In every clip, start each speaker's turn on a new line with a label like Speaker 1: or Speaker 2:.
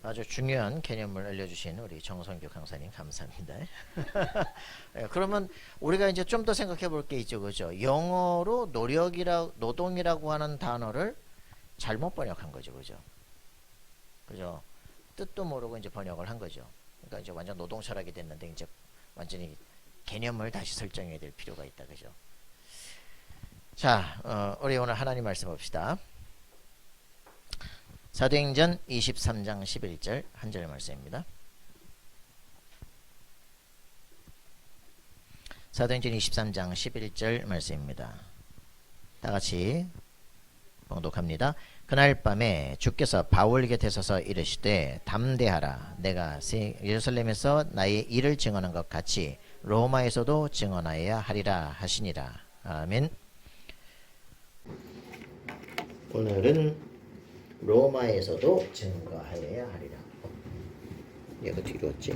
Speaker 1: 아주 중요한 개념을 알려주신 우리 정성규 강사님 감사합니다. 예, 그러면 우리가 이제 좀 더 생각해 볼 게 있죠, 그죠? 영어로 노동이라고 하는 단어를 잘못 번역한 거죠, 그죠? 그죠? 뜻도 모르고 이제 번역을 한 거죠. 그러니까 이제 완전 노동 철학이 됐는데 이제 완전히 개념을 다시 설정해야 될 필요가 있다, 그죠? 자, 우리 오늘 하나님 말씀 봅시다. 사도행전 23장 11절 한 절 말씀입니다. 사도행전 23장 11절 말씀입니다. 다 같이 봉독합니다. 그날 밤에 주께서 바울 곁에 서서 이르시되 담대하라. 내가 예루살렘에서 나의 일을 증언한 것 같이 로마에서도 증언하여야 하리라 하시니라. 아멘. 오늘은 로마에서도 증거하여야 하리라. 얘가 뒤로 왔지?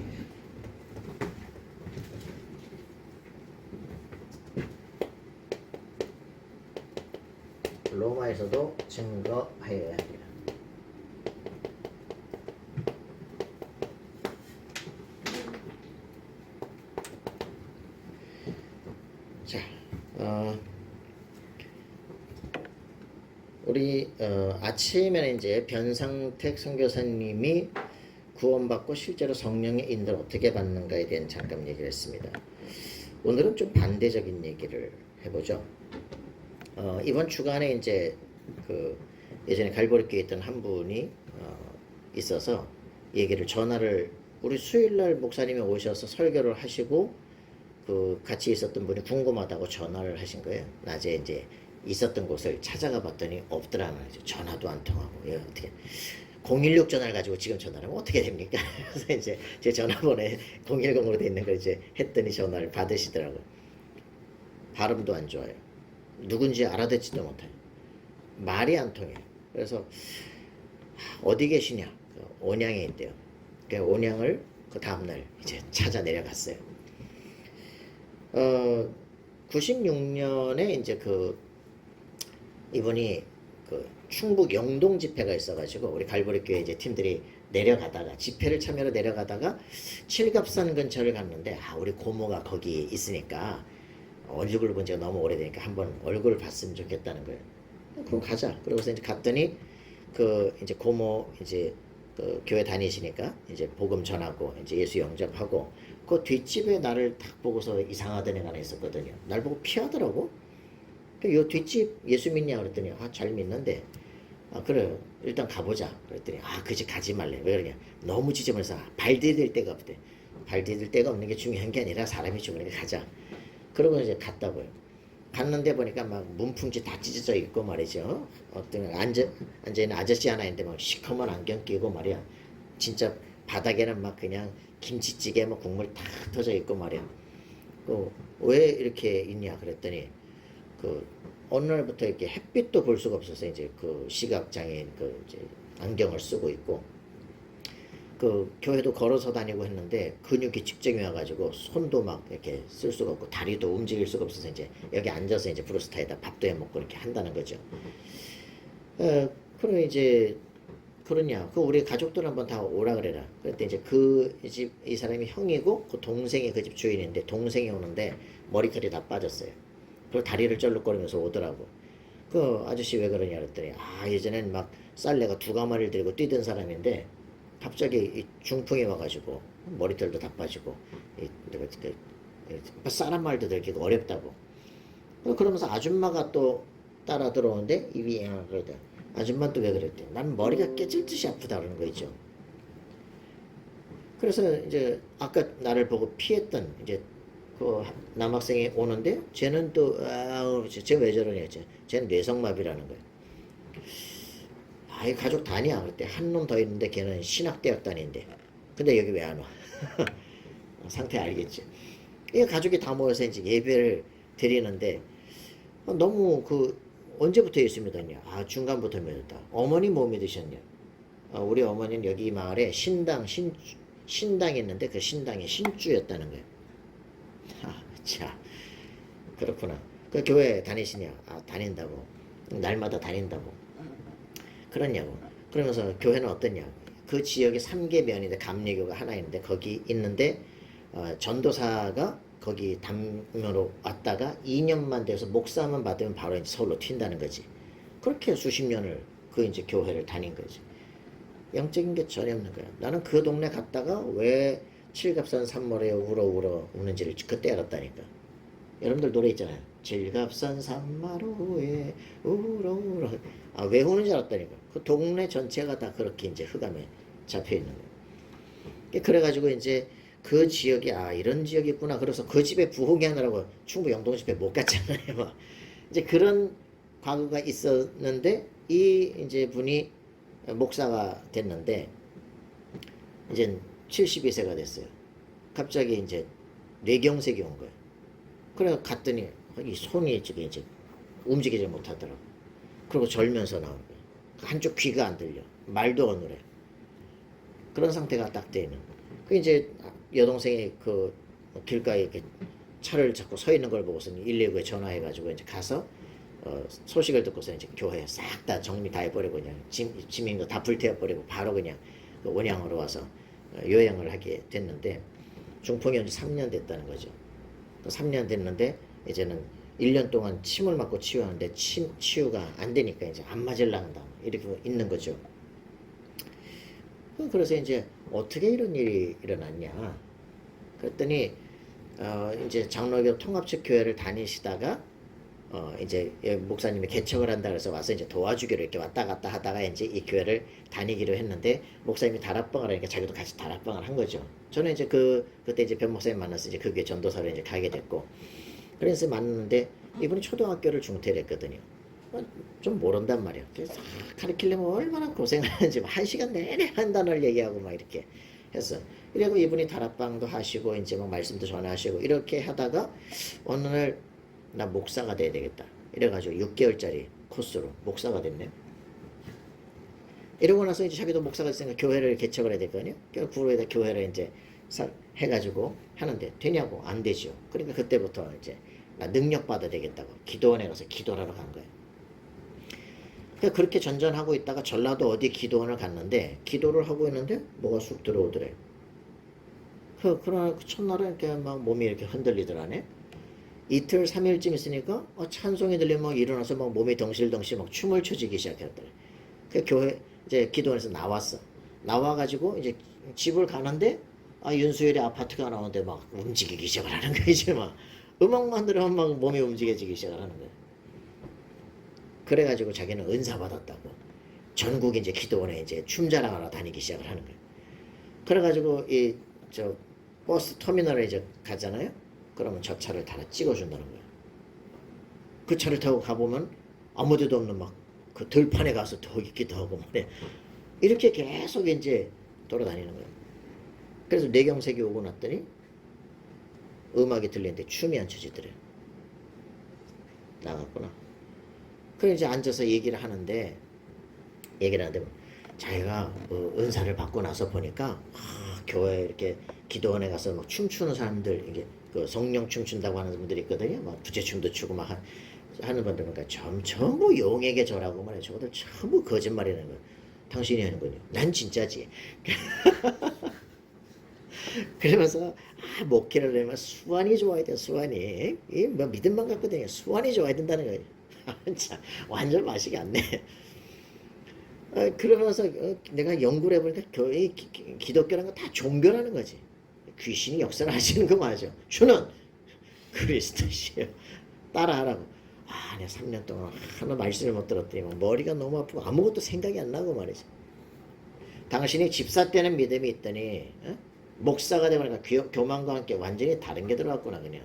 Speaker 1: 로마에서도 증거하여야 하리라. 자, 우리 아침에는 이제 변상택 선교사님이 구원받고 실제로 성령의 인도를 어떻게 받는가에 대한 잠깐 얘기를 했습니다. 오늘은 좀 반대적인 얘기를 해보죠. 이번 주간에 이제 그 예전에 갈보리교에 있던 한 분이 있어서 얘기를 전화를 우리 수요일날 목사님이 오셔서 설교를 하시고 그 같이 있었던 분이 궁금하다고 전화를 하신 거예요. 낮에 이제 있었던 곳을 찾아가 봤더니 없더라는 거죠. 전화도 안 통하고. 예, 어떻게 016 전화를 가지고 지금 전화를 하면 어떻게 됩니까? 그래서 이제 제 전화번호에 010으로 돼 있는 걸 이제 했더니 전화를 받으시더라고요. 발음도 안 좋아요. 누군지 알아듣지도 못해요. 말이 안 통해요. 그래서 어디 계시냐? 온양에 있대요. 그 온양을 그 다음날 이제 찾아 내려갔어요. 96년에 이제 이분이 그 충북 영동 집회가 있어가지고 우리 갈보리교회 이제 팀들이 내려가다가 집회를 참여로 내려가다가 칠갑산 근처를 갔는데 우리 고모가 거기 있으니까 얼굴을 본 지가 너무 오래되니까 한번 얼굴을 봤으면 좋겠다는 거예요. 그럼 가자. 그러고서 이제 갔더니 이제 고모 이제 그 교회 다니시니까 이제 복음 전하고 이제 예수 영접하고 그 뒷집에 나를 딱 보고서 이상하던 애가 하나 있었거든요. 날 보고 피하더라고. 요 뒷집 예수 믿냐 그랬더니 잘 믿는데 그래요. 일단 가보자. 그랬더니 그 집 가지 말래. 왜 그러냐. 너무 지저분해서 발 디딜 데가 없대. 발 디딜 데가 없는 게 중요한 게 아니라 사람이 죽으니까 가자. 그러고 이제 갔다고요. 갔는데 보니까 막 문풍지 다 찢어져 있고 말이죠. 어떤 앉아있는 아저씨 하나 있는데 막 시커먼 안경 끼고 말이야. 진짜 바닥에는 막 그냥 김치찌개 뭐 국물 탁 터져 있고 말이야. 왜 이렇게 있냐 그랬더니 어느 날부터 이렇게 햇빛도 볼 수가 없어서 이제 시각장애인 이제 안경을 쓰고 있고 교회도 걸어서 다니고 했는데 근육이 측정이 와가지고 손도 막 이렇게 쓸 수가 없고 다리도 움직일 수가 없어서 이제 여기 앉아서 이제 브루스타에다 밥도 해 먹고 이렇게 한다는 거죠. 그럼 이제 그러냐? 우리 가족들 한번 다 오라 그래라. 그랬더니 이제 이 사람이 형이고 동생이 그 집 주인인데 동생이 오는데 머리털이 다 빠졌어요. 그리고 다리를 쩔룩거리면서 오더라고. 아저씨 왜 그러냐 그랬더니 예전엔 막 쌀내가 2가마리를 들고 뛰던 사람인데 갑자기 이 중풍이 와가지고 머리털도 다 빠지고 쌀한 말도 들기가 어렵다고. 그러면서 아줌마가 또 따라 들어오는데 입이 그러다. 아줌마 또 왜 그랬대? 난 머리가 깨질 듯이 아프다 그러는 거 있죠. 그래서 이제 아까 나를 보고 피했던 이제 남학생이 오는데 쟤는 또 쟤 왜 저러냐 쟤는 뇌성마비라는 거예요. 이 가족 다냐 그랬대. 한 놈 더 있는데 걔는 신학대학 다니는데 근데 여기 왜 안 와? 상태 알겠지. 이 가족이 다 모여서 이제 예배를 드리는데 너무 언제부터 예수 믿었냐? 중간부터 믿었다. 어머니 뭐 믿으셨냐? 우리 어머니는 여기 마을에 신당이 있는데 그 신당의 신주였다는 거예요. 자, 그렇구나. 교회 다니시냐? 다닌다고. 날마다 다닌다고. 그러냐고. 그러면서 교회는 어떠냐? 그 지역에 3개 면인데 감리교가 하나 있는데 거기 있는데 전도사가 거기 담으로 왔다가 2년만 돼서 목사만 받으면 바로 이제 서울로 튄다는 거지. 그렇게 수십 년을 그 이제 교회를 다닌 거지. 영적인 게 전혀 없는 거야. 나는 그 동네 갔다가 왜 칠갑산 산모래 울어 우는지를 그때 알았다니까. 여러분들 노래 있잖아요. 칠갑산 산마루에 울어. 아, 왜 우는지 알았다니까. 그 동네 전체가 다 그렇게 이제 흑암에 잡혀 있는 거예요. 그래가지고 이제 그 지역이 아 이런 지역이 있구나. 그래서 그 집에 부흥회 하느라고 충북 영동 집회 못 갔잖아요. 막. 이제 그런 과거가 있었는데 이 이제 분이 목사가 됐는데 이제 72세가 됐어요. 갑자기 이제 뇌경색이 온 거예요. 그래 갔더니 이 손이 지금 이제 움직이지 못하더라고. 그리고 절면서 나오는 거예요. 한쪽 귀가 안 들려. 말도 안 그래. 그런 상태가 딱 돼 있는 거예요. 그 이제 여동생이 그 길가에 이렇게 차를 잡고 서 있는 걸 보고서 119에 전화해가지고 이제 가서 소식을 듣고서 이제 교회 싹 다 정리 다 해버리고 그냥 짐인 거 다 불태워버리고 바로 그냥 그 원양으로 와서 요양을 하게 됐는데 중풍이 현재 3년 됐다는 거죠. 3년 됐는데 이제는 1년 동안 침을 맞고 치유하는데 치유가 안 되니까 이제 안 맞을랑다 이렇게 있는 거죠. 그래서 이제 어떻게 이런 일이 일어났냐 그랬더니 이제 장로교 통합측 교회를 다니시다가 이제 목사님이 개척을 한다 그래서 와서 이제 도와주기로 이렇게 왔다 갔다 하다가 이제 이 교회를 다니기로 했는데 목사님이 다락방을 하니까 자기도 같이 다락방을 한 거죠. 저는 이제 그때 이제 변 목사님 만나서 이제 그 교회 전도사로 이제 가게 됐고 그래서 만났는데 이분이 초등학교를 중퇴를 했거든요. 좀 모른단 말이야. 그래서 가르치려면 얼마나 고생하는지 1시간 내내 한 단어를 얘기하고 막 이렇게 했어. 그리고 이분이 다락방도 하시고 이제 막 말씀도 전하시고 이렇게 하다가 어느 날 나 목사가 돼야 되겠다. 이래가지고 6개월짜리 코스로 목사가 됐네. 이러고 나서 이제 자기도 목사가 됐으니까 교회를 개척을 해야 될 거 아니에요? 구로에다 교회를 이제 해가지고 하는데 되냐고 안 되죠. 그러니까 그때부터 이제 나 능력 받아야 되겠다고 기도원에 가서 기도를 하러 간 거예요. 그러니까 그렇게 전전하고 있다가 전라도 어디 기도원을 갔는데 기도를 하고 있는데 뭐가 쑥 들어오더래. 그러나 그 첫날에 이렇게 막 몸이 이렇게 흔들리더라네. 이틀 3일쯤 있으니까 찬송이 들리면 막 일어나서 막 몸이 덩실덩실 막 춤을 춰지기 시작했더래. 그 교회 이제 기도원에서 나왔어. 나와가지고 이제 집을 가는데 윤수열이 아파트가 나오는데 막 움직이기 시작을 하는 거야. 이제 막 음악만 들으면 막 몸이 움직여지기 시작을 하는 거야. 그래가지고 자기는 은사 받았다고 전국 이제 기도원에 이제 춤자랑하러 다니기 시작을 하는 거야. 그래가지고 이 저 버스 터미널에 이제 가잖아요. 그러면 저 차를 다 찍어준다는 거야. 그 차를 타고 가보면 아무데도 없는 막 그 들판에 가서 더 있기도 하고 말이야. 이렇게 계속 이제 돌아다니는 거야. 그래서 뇌경색이 오고 났더니 음악이 들리는데 춤이 안 춰지더래. 나갔구나. 그래 이제 앉아서 얘기를 하는데 자기가 은사를 받고 나서 보니까 교회 이렇게 기도원에 가서 막 춤추는 사람들 이게 그 성령 춤춘다고 하는 분들이 있거든요. 막 부채춤도 추고 막 하는 분들 보니까 전부 용에게 절하고 말이야. 저것들 전부 거짓말이라는 거야. 당신이 하는 거냐? 난 진짜지. 그러면서 목회를 하면 수완이 좋아야 돼. 수완이 뭐 믿음만 갖거든요. 수완이 좋아야 된다는 거예요. 참 완전 맛이 안 내. 그러면서 내가 연구를 해보니까 기독교라는 건 다 종교라는 거지. 귀신이 역사를 하시는 거 맞아. 주는 그리스도시요. 따라하라고. 내가 3년 동안 하나 말씀을 못 들었더니 머리가 너무 아프고 아무것도 생각이 안 나고 말이지. 당신이 집사 때는 믿음이 있더니 목사가 되니까 교만과 함께 완전히 다른 게 들어갔구나 그냥.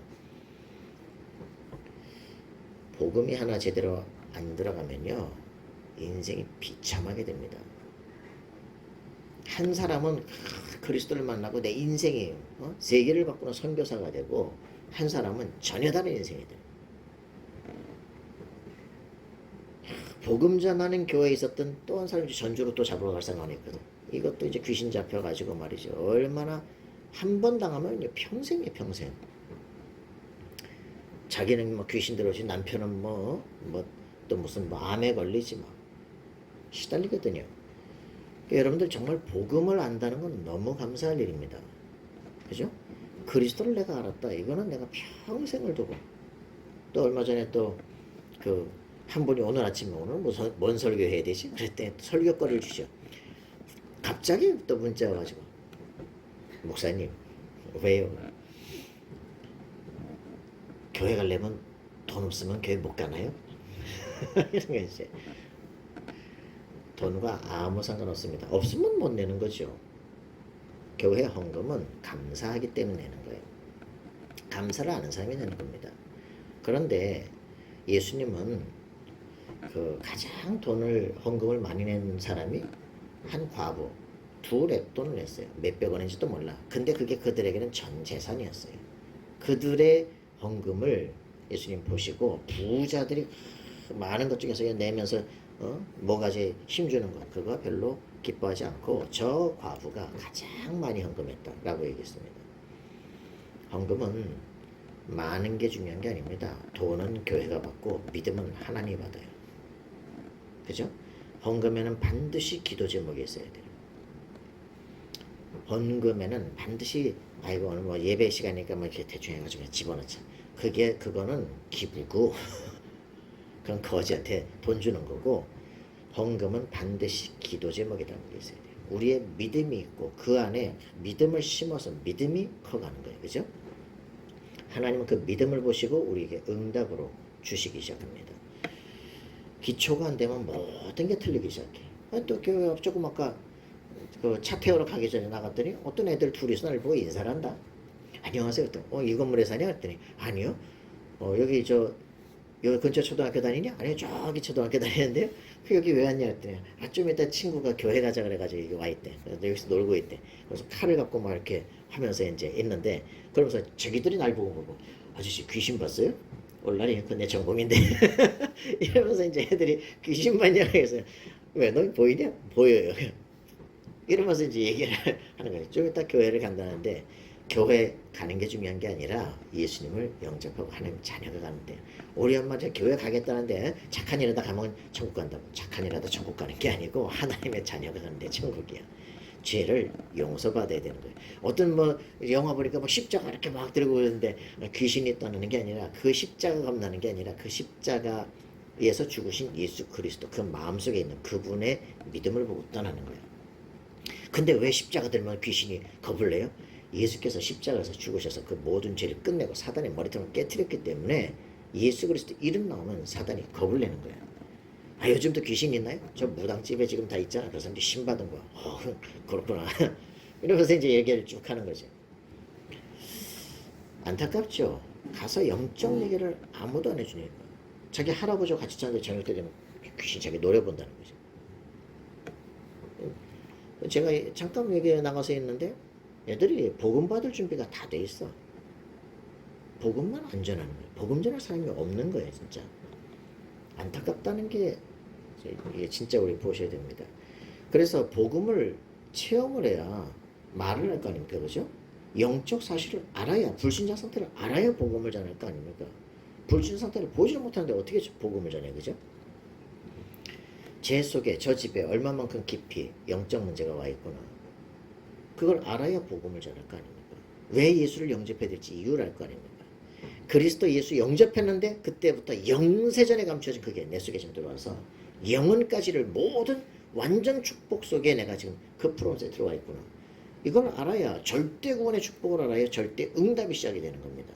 Speaker 1: 복음이 하나 제대로 안 들어가면요 인생이 비참하게 됩니다. 한 사람은 그리스도를 만나고 내 인생이 세계를 바꾸는 선교사가 되고 한 사람은 전혀 다른 인생이 돼요. 복음 전하는 교회에 있었던 또 한 사람이 전주로 또 잡으러 갈 상황이 있거든. 이것도 이제 귀신 잡혀가지고 말이죠. 얼마나 한 번 당하면 평생이에요 평생. 자기는 뭐 귀신 들어오지 남편은 또 무슨 암에 걸리지 막 시달리거든요. 그러니까 여러분들 정말 복음을 안다는 건 너무 감사할 일입니다. 그죠? 그리스도를 내가 알았다. 이거는 내가 평생을 두고 또 얼마 전에 또 그 한 분이 오늘 아침에 오늘 뭔 설교해야 되지? 그랬더니 설교거리를 주죠. 갑자기 또 문자 와가지고 목사님 왜요? 교회 가려면 돈 없으면 교회 못 가나요? 이런 게 이제 돈과 아무 상관없습니다. 없으면 못 내는 거죠. 교회 헌금은 감사하기 때문에 내는 거예요. 감사를 아는 사람이 내는 겁니다. 그런데 예수님은 그 가장 헌금을 많이 낸 사람이 한 과부 2랩돈을 냈어요. 몇백 원인지도 몰라. 근데 그게 그들에게는 전 재산이었어요. 그들의 헌금을 예수님 보시고 부자들이 많은 것 중에서 내면서 뭐가지 힘주는 것 그거 별로 기뻐하지 않고 저 과부가 가장 많이 헌금했다라고 얘기했습니다. 헌금은 많은 게 중요한 게 아닙니다. 돈은 교회가 받고 믿음은 하나님이 받아요. 그죠? 헌금에는 반드시 기도 제목이 있어야 돼요. 헌금에는 반드시 아이고 오늘 뭐 예배 시간이니까 뭐 이렇게 대충 해가지고 집어넣자. 그거는 기부고 그건 거지한테 돈 주는 거고 헌금은 반드시 기도 제목이라는 게 있어야 돼요. 우리의 믿음이 있고 그 안에 믿음을 심어서 믿음이 커가는 거예요. 그죠? 하나님은 그 믿음을 보시고 우리에게 응답으로 주시기 시작합니다. 기초가 안 되면 모든 게 틀리기 시작해. 또 교회 조금 아까 그 차 태우러 가기 전에 나갔더니 어떤 애들 둘이서 나를 보고 인사를 한다. 안녕하세요. 또 이 건물에 사냐? 했더니 아니요. 여기 근처 초등학교 다니냐? 아니요. 저기 초등학교 다니는데요. 여기 왜 왔냐? 했더니 좀 이따 친구가 교회 가자 그래가지고 여기 와 있대. 그래서 여기서 놀고 있대. 그래서 칼을 갖고 막 이렇게 하면서 이제 있는데 그러면서 자기들이 날 보고 아저씨 귀신 봤어요? 올라니 그건 내 전공인데 이러면서 이제 애들이 귀신 봤냐고 해서 왜 너 보이냐? 보여요. 이러면서 이제 얘기를 하는 거예요. 좀 이따 교회를 간다는데 교회 가는 게 중요한 게 아니라 예수님을 영접하고 하나님 자녀가 가는데 우리 엄마 저 교회 가겠다는데 착한 일하다 가면 천국 간다고. 착한 일하다 천국 가는 게 아니고 하나님의 자녀가 가는데 천국이야. 죄를 용서받아야 되는 거예요. 어떤 뭐 영화 보니까 막 십자가 이렇게 막 들고 그러는데 귀신이 떠나는 게 아니라 그 십자가 겁나는 게 아니라 그 십자가에서 죽으신 예수 그리스도 그 마음속에 있는 그분의 믿음을 보고 떠나는 거예요. 근데 왜 십자가 들면 귀신이 겁을 내요? 예수께서 십자가에서 죽으셔서 그 모든 죄를 끝내고 사단의 머리통을 깨뜨렸기 때문에 예수 그리스도 이름 나오면 사단이 겁을 내는 거예요. 아 요즘도 귀신 있나요? 저 무당집에 지금 다 있잖아. 그래서 이제 신 받은 거야. 그렇구나. 이러면서 이제 얘기를 쭉 하는 거지. 안타깝죠. 가서 영적 얘기를 아무도 안 해주니까. 자기 할아버지와 같이 자는데 저녁 때 되면 귀신 자기 노래 본다는 거죠. 제가 잠깐 여기 나가서 있는데 애들이 복음 받을 준비가 다 돼 있어. 복음만 안 전하는 거예요. 복음 전할 사람이 없는 거예요, 진짜. 안타깝다는 게 이게 진짜 우리 보셔야 됩니다. 그래서 복음을 체험을 해야 말을 할 거 아닙니까, 그죠? 영적 사실을 알아야 불신자 상태를 알아야 복음을 전할 거 아닙니까? 불신자 상태를 보지 못하는데 어떻게 복음을 전해, 그죠? 제 속에 저 집에 얼마만큼 깊이 영적 문제가 와 있구나. 그걸 알아야 복음을 전할 거 아닙니까? 왜 예수를 영접해야 될지 이유를 알 거 아닙니까? 그리스도 예수 영접했는데 그때부터 영세전에 감춰진 그게 내 속에 지금 들어와서 영혼까지를 모든 완전 축복 속에 내가 지금 그 프로세스에 들어와 있구나. 이걸 알아야 절대 구원의 축복을 알아야 절대 응답이 시작이 되는 겁니다.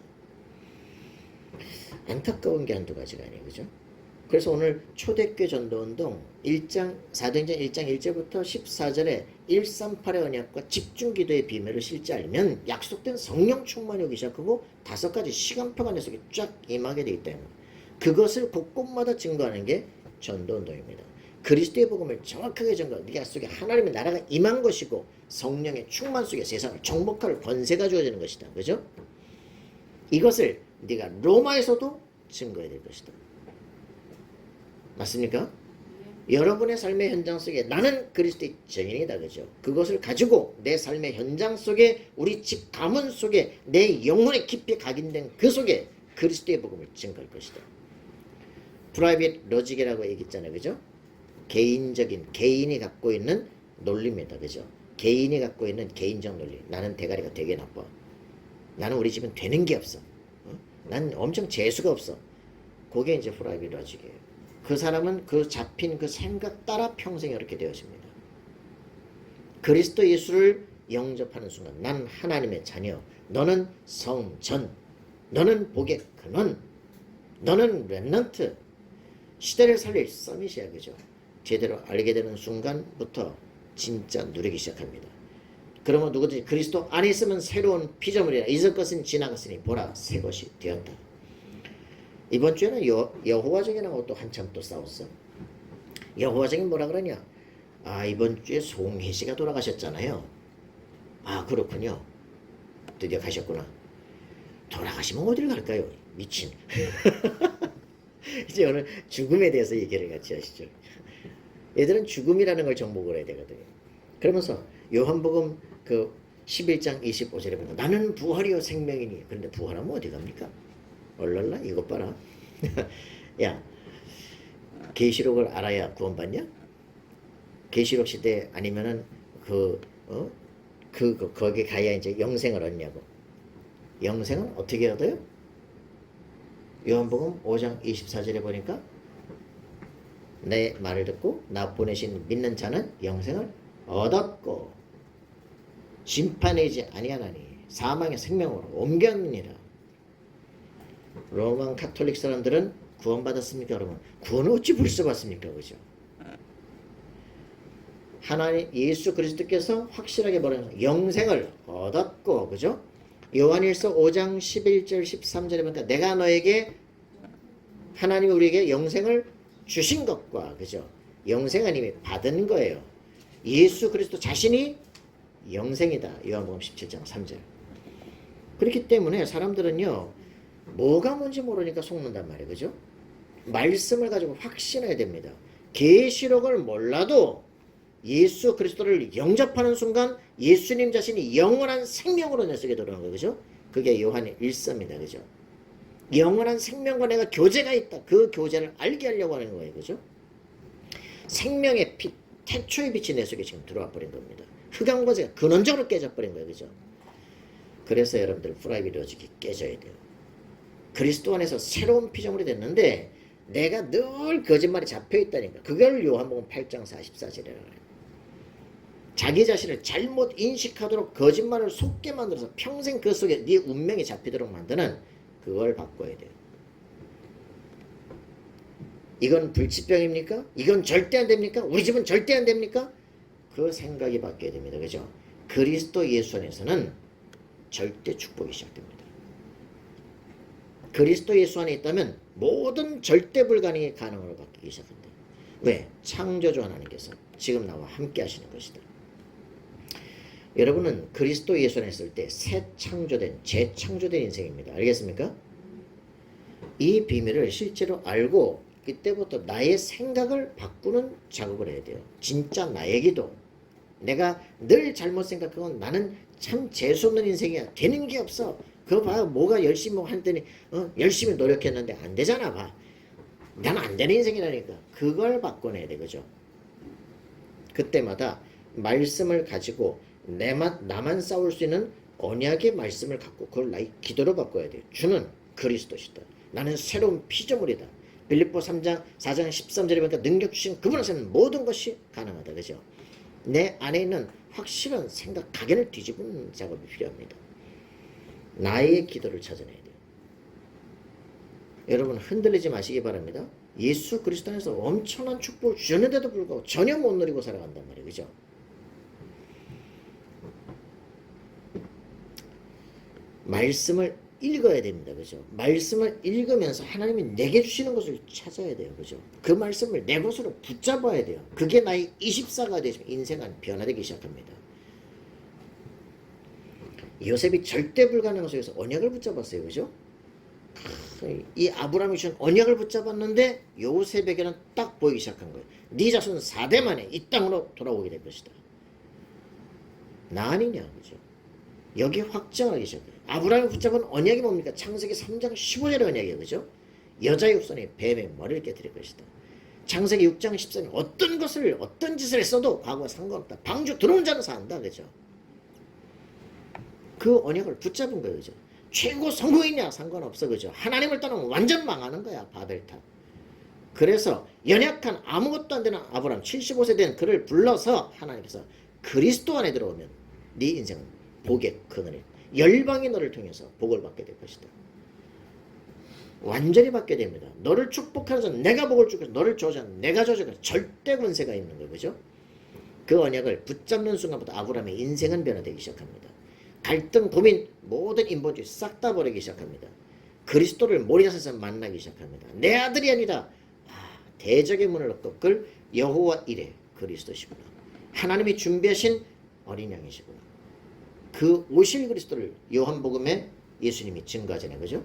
Speaker 1: 안타까운 게 한두 가지가 아니에요. 그죠? 그래서 오늘 초대교회 전도운동 4도행전 1장 1절부터 14절에 138의 언약과 집중기도의 비밀을 실제 알면 약속된 성령 충만이 오기 시작하고 5가지 시간표가 내 속에 쫙 임하게 되기 때문에 그것을 곳곳마다 증거하는 게 전도운동입니다. 그리스도의 복음을 정확하게 증거하는 네가 속에 하나님의 나라가 임한 것이고 성령의 충만 속에 세상을 정복할 권세가 주어지는 것이다. 그죠? 이것을 네가 로마에서도 증거해야 될 것이다. 맞습니까? 여러분의 삶의 현장 속에 나는 그리스도의 증인이다. 그죠? 그것을 가지고 내 삶의 현장 속에 우리 집 가문 속에 내 영혼의 깊이 각인된 그 속에 그리스도의 복음을 증거할 것이다. 프라이빗 로직이라고 얘기했잖아요. 그죠? 개인이 갖고 있는 논리입니다. 그죠? 개인이 갖고 있는 개인적 논리. 나는 대가리가 되게 나빠. 나는 우리 집은 되는 게 없어. 난 엄청 재수가 없어. 그게 이제 프라이빗 로직이에요. 그 사람은 그 잡힌 그 생각 따라 평생 이렇게 되었습니다. 그리스도 예수를 영접하는 순간 난 하나님의 자녀, 너는 성전, 너는 복의 근원, 너는 렘넌트, 시대를 살릴 서밋이야. 그죠? 제대로 알게 되는 순간부터 진짜 누리기 시작합니다. 그러면 누구든지 그리스도 안에 있으면 새로운 피조물이라 잊을 것은 지나갔으니 보라 새 것이 되었다. 이번 주에는 여호와적인하고 또 한참 또 싸웠어. 여호와적인 뭐라 그러냐? 아, 이번 주에 송혜 씨가 돌아가셨잖아요. 아, 그렇군요. 드디어 가셨구나. 돌아가시면 어딜 갈까요? 미친. 이제 오늘 죽음에 대해서 얘기를 같이 하시죠. 얘들은 죽음이라는 걸 정복을 해야 되거든요. 그러면서 요한복음 그 11장 25절에 보면 나는 부활이요 생명이니. 그런데 부활하면 어디 갑니까? 얼랄라 이것 봐라. 야, 계시록을 알아야 구원받냐? 계시록 시대 아니면은 거기 가야 이제 영생을 얻냐고. 영생은 어떻게 얻어요? 요한복음 5장 24절에 보니까 내 말을 듣고 나 보내신 믿는 자는 영생을 얻었고 심판이지 아니하나니 사망의 생명으로 옮겼느니라. 로만 카톨릭 사람들은 구원받았습니까? 여러분, 구원을 어찌 벌써 받습니까? 그죠? 하나님 예수 그리스도께서 확실하게 말하면서 영생을 얻었고, 그죠? 요한일서 5장 11절 13절에 보니까 내가 너에게 하나님이 우리에게 영생을 주신 것과, 그죠? 영생은 이미 받은 거예요. 예수 그리스도 자신이 영생이다. 요한복음 17장 3절. 그렇기 때문에 사람들은요, 뭐가 뭔지 모르니까 속는단 말이에요. 그죠? 말씀을 가지고 확신해야 됩니다. 계시록을 몰라도 예수 그리스도를 영접하는 순간 예수님 자신이 영원한 생명으로 내 속에 들어오는 거예요. 그죠? 그게 요한의 일서입니다. 그죠? 영원한 생명과 내가 교제가 있다. 그 교제를 알게 하려고 하는 거예요. 그죠? 생명의 빛, 태초의 빛이 내 속에 지금 들어와 버린 겁니다. 흑암거제가 근원적으로 깨져버린 거예요. 그죠? 그래서 여러분들 프라이빗 로직이 깨져야 돼요. 그리스도 안에서 새로운 피조물이 됐는데 내가 늘 거짓말에 잡혀있다니까. 그걸 요한복음 8장 44절이라고 해요. 자기 자신을 잘못 인식하도록 거짓말을 속게 만들어서 평생 그 속에 네 운명이 잡히도록 만드는 그걸 바꿔야 돼요. 이건 불치병입니까? 이건 절대 안 됩니까? 우리 집은 절대 안 됩니까? 그 생각이 바뀌어야 됩니다. 그죠? 그리스도 예수 안에서는 절대 축복이 시작됩니다. 그리스도 예수 안에 있다면 모든 절대 불가능이 가능으로 바뀌기 시작한다. 왜? 창조주 하나님께서 지금 나와 함께 하시는 것이다. 여러분은 그리스도 예수 안에 있을 때 새 창조된, 재창조된 인생입니다. 알겠습니까? 이 비밀을 실제로 알고 이때부터 나의 생각을 바꾸는 작업을 해야 돼요. 진짜 나의 기도. 내가 늘 잘못 생각하고 나는 참 재수없는 인생이야. 되는 게 없어. 그거 봐. 뭐가 열심히 뭐 했더니 열심히 노력했는데 안 되잖아. 봐. 나는 안 되는 인생이라니까. 그걸 바꿔내야 돼. 그죠? 그때마다 말씀을 가지고 나만 싸울 수 있는 언약의 말씀을 갖고 그걸 나의 기도로 바꿔야 돼요. 주는 그리스도시다. 나는 새로운 피조물이다. 빌립보 4장 13절에 보니까 능력 주신 그분 안에서는 모든 것이 가능하다. 그죠? 내 안에 있는 확실한 생각, 각인을 뒤집는 작업이 필요합니다. 나의 기도를 찾아내야 돼요. 여러분 흔들리지 마시기 바랍니다. 예수 그리스도 안에서 엄청난 축복을 주셨는데도 불구하고 전혀 못 누리고 살아간단 말이에요. 그죠? 말씀을 읽어야 됩니다. 그죠? 말씀을 읽으면서 하나님이 내게 주시는 것을 찾아야 돼요. 그죠? 그 말씀을 내 것으로 붙잡아야 돼요. 그게 나의 24가 되시면 인생은 변화되기 시작합니다. 요셉이 절대 불가능한 속에서 언약을 붙잡았어요. 그죠? 이 아브라함이 주신 언약을 붙잡았는데 요셉에게는 딱 보이기 시작한 거예요. 네 자손 4대 만에 이 땅으로 돌아오게 될 것이다. 나 아니냐. 그죠? 여기 확정하기 시작해요. 아브라함이 붙잡은 언약이 뭡니까? 창세기 3장 15절의 언약이에요. 그죠? 여자의 후손이 뱀의 머리를 깨뜨릴 것이다. 창세기 6장 13절 어떤 것을 어떤 짓을 했어도 과거와 상관없다. 방주 들어온 자는 산다. 그죠? 그 언약을 붙잡은 거예요. 그죠? 최고 성공이냐 상관없어. 그죠? 하나님을 떠나면 완전 망하는 거야. 바벨탑. 그래서 연약한 아무것도 안 되는 아브라함 75세 된 그를 불러서 하나님께서 그리스도 안에 들어오면 네 인생은 복의 그늘에 열방이 너를 통해서 복을 받게 될 것이다. 완전히 받게 됩니다. 너를 축복하는 자는 내가 복을 주고 너를 저주하는 내가 저주하는 절대 권세가 있는 거예요. 그죠? 그 언약을 붙잡는 순간부터 아브라함의 인생은 변화되기 시작합니다. 갈등, 고민, 모든 인본주의 싹 다 버리기 시작합니다. 그리스도를 모리아에서 만나기 시작합니다. 내 아들이 아니다. 대적의 문을 꺾을 여호와 이레 그리스도시구나. 하나님이 준비하신 어린 양이시구나. 그 오실 그리스도를 요한복음에 예수님이 증거하잖아요. 그죠?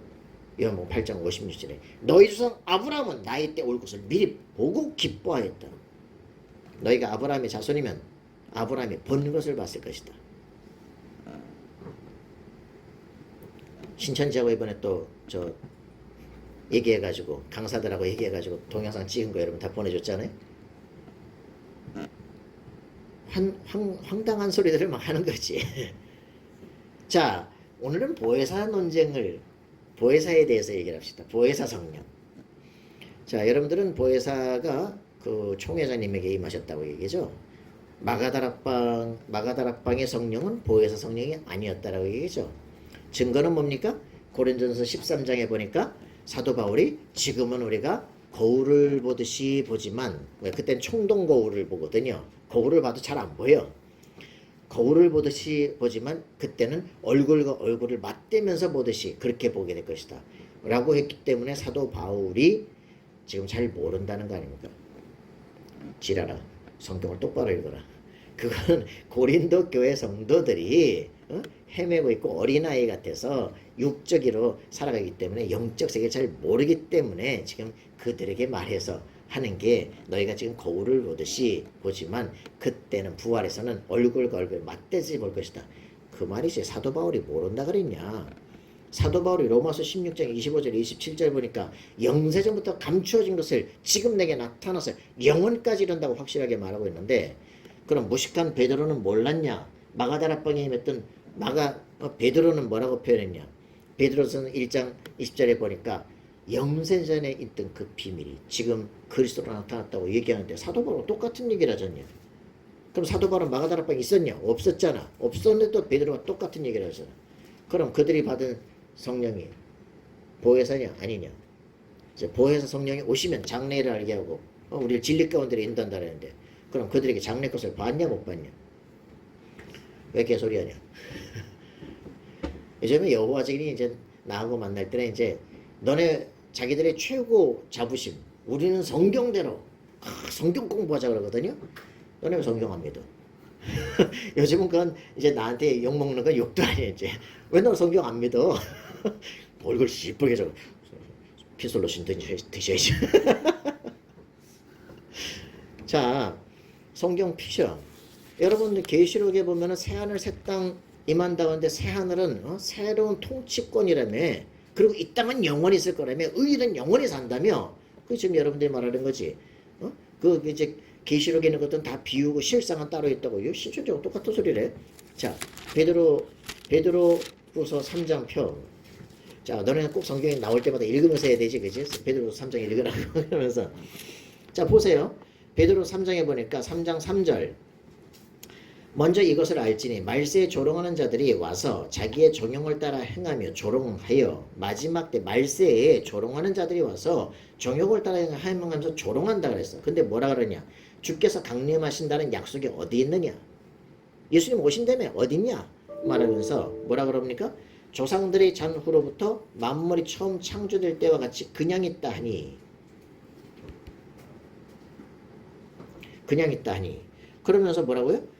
Speaker 1: 요한복음 8장 56절에 너희 조상 아브라함은 나이 때 올 것을 미리 보고 기뻐하였다. 너희가 아브라함의 자손이면 아브라함이 본 것을 봤을 것이다. 신천지하고 이번에 또 저 얘기해가지고 강사들하고 얘기해가지고 동영상 찍은 거 여러분 다 보내줬잖아요. 황당한 소리들을 막 하는 거지. 자, 오늘은 보혜사 논쟁을 보혜사에 대해서 얘기를 합시다. 보혜사 성령. 자, 여러분들은 보혜사가 그 총회장님에게 임하셨다고 얘기죠. 마가다락방의 성령은 보혜사 성령이 아니었다라고 얘기죠. 증거는 뭡니까? 고린도전서 13장에 보니까 사도 바울이 지금은 우리가 거울을 보듯이 보지만 그땐 총동 거울을 보거든요. 거울을 봐도 잘 안 보여. 거울을 보듯이 보지만 그때는 얼굴과 얼굴을 맞대면서 보듯이 그렇게 보게 될 것이다 라고 했기 때문에 사도 바울이 지금 잘 모른다는 거 아닙니까? 지랄아. 성경을 똑바로 읽어라. 그건 고린도 교회 성도들이 헤매고 있고 어린아이 같아서 육적으로 살아가기 때문에 영적 세계를 잘 모르기 때문에 지금 그들에게 말해서 하는 게 너희가 지금 거울을 보듯이 보지만 그때는 부활에서는 얼굴과 얼굴 맞대지 볼 것이다. 그 말이지. 사도 바울이 모른다 그랬냐. 사도 바울이 로마서 16장 25절 27절 보니까 영세전부터 감추어진 것을 지금 내게 나타나서 영원까지 이른다고 확실하게 말하고 있는데 그럼 무식한 베드로는 몰랐냐. 마가다락방에 임했던 베드로는 뭐라고 표현했냐. 베드로서는 1장 20절에 보니까 영세전에 있던 그 비밀이 지금 그리스도로 나타났다고 얘기하는데 사도 바울은 똑같은 얘기를 하잖냐. 그럼 사도 바울은 마가다락방에 있었냐? 없었잖아. 없었는데도 베드로가 똑같은 얘기를 하잖아. 그럼 그들이 받은 성령이 보혜사냐 아니냐. 이제 보혜사 성령이 오시면 장래를 알게 하고 우리를 진리 가운데 인도한다 그랬는데 그럼 그들에게 장래 것을 봤냐 못 봤냐. 왜 개소리하냐. 요즘에 여호와 증인이 이제 나하고 만날 때는 이제 너네 자기들의 최고 자부심 우리는 성경대로 성경 공부하자 그러거든요. 너네 왜 성경 안 믿어? 요즘은 그건 이제 나한테 욕먹는 건 욕도 아니에요. 이제 왜 너 성경 안 믿어? 얼굴 시뻘게 져 피솔로신 드셔야지. 자, 성경 피셔. 여러분들 계시록에 보면은 새하늘 새 땅 임한다는데 새하늘은 새로운 통치권이라며. 그리고 이 땅은 영원히 있을 거라며. 의인은 영원히 산다며. 그 지금 여러분들이 말하는 거지. 그 이제 계시록에 있는 것들은 다 비우고 실상은 따로 있다고. 이거 실질적으로 똑같은 소리래. 자, 베드로후서 3장 펴. 자, 너네는 꼭 성경에 나올 때마다 읽으면서 해야 되지, 그지? 베드로후서 3장 읽으라고 그러면서. 자, 보세요. 베드로후서 3장에 보니까 3장 3절. 먼저 이것을 알지니 말세에 조롱하는 자들이 와서 자기의 정욕을 따라 행하며 조롱하여 마지막 때 말세에 조롱하는 자들이 와서 정욕을 따라 행하면서 조롱한다 그랬어. 근데 뭐라 그러냐? 주께서 강림하신다는 약속이 어디 있느냐? 예수님 오신다며 어딨냐? 말하면서 뭐라 그럽니까? 조상들의 잔후로부터 만물이 처음 창조될 때와 같이 그냥 있다 하니 그러면서 뭐라고요?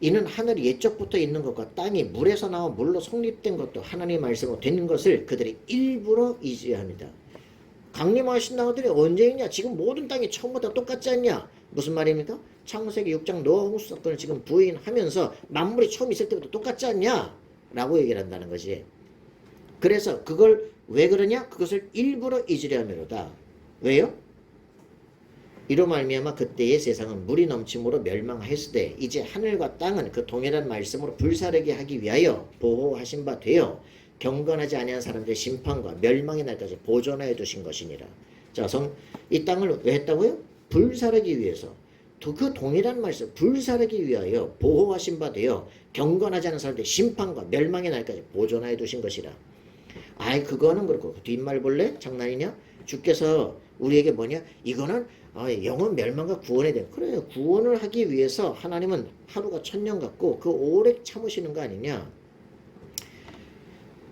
Speaker 1: 이는 하늘이 옛적부터 있는 것과 땅이 물에서 나와 물로 성립된 것도 하나님의 말씀으로 된 것을 그들이 일부러 잊어합니다. 강림하신 나들이 언제 있냐? 지금 모든 땅이 처음부터 똑같지 않냐? 무슨 말입니까? 창세기 6장 노아 홍수 사건을 지금 부인하면서 만물이 처음 있을 때부터 똑같지 않냐? 라고 얘기를 한다는 거지. 그래서 그걸 왜 그러냐? 그것을 일부러 잊으려 함이로다. 왜요? 이로 말미암아 그때의 세상은 물이 넘침으로 멸망하였으되 이제 하늘과 땅은 그 동일한 말씀으로 불사르게 하기 위하여 보호하신 바 되어 경건하지 아니한 사람들의 심판과 멸망의 날까지 보존하여 두신 것이니라. 자, 이 땅을 왜 했다고요? 불사르기 위해서. 그 동일한 말씀, 불사르기 위하여 보호하신 바 되어 경건하지 않은 사람들의 심판과 멸망의 날까지 보존하여 두신 것이라. 아이, 그거는 그렇고 뒷말 볼래? 장난이냐? 주께서 우리에게 뭐냐? 이거는 영혼 멸망과 구원에 대한, 그래요. 구원을 하기 위해서 하나님은 하루가 1000년 같고 그 오래 참으시는 거 아니냐?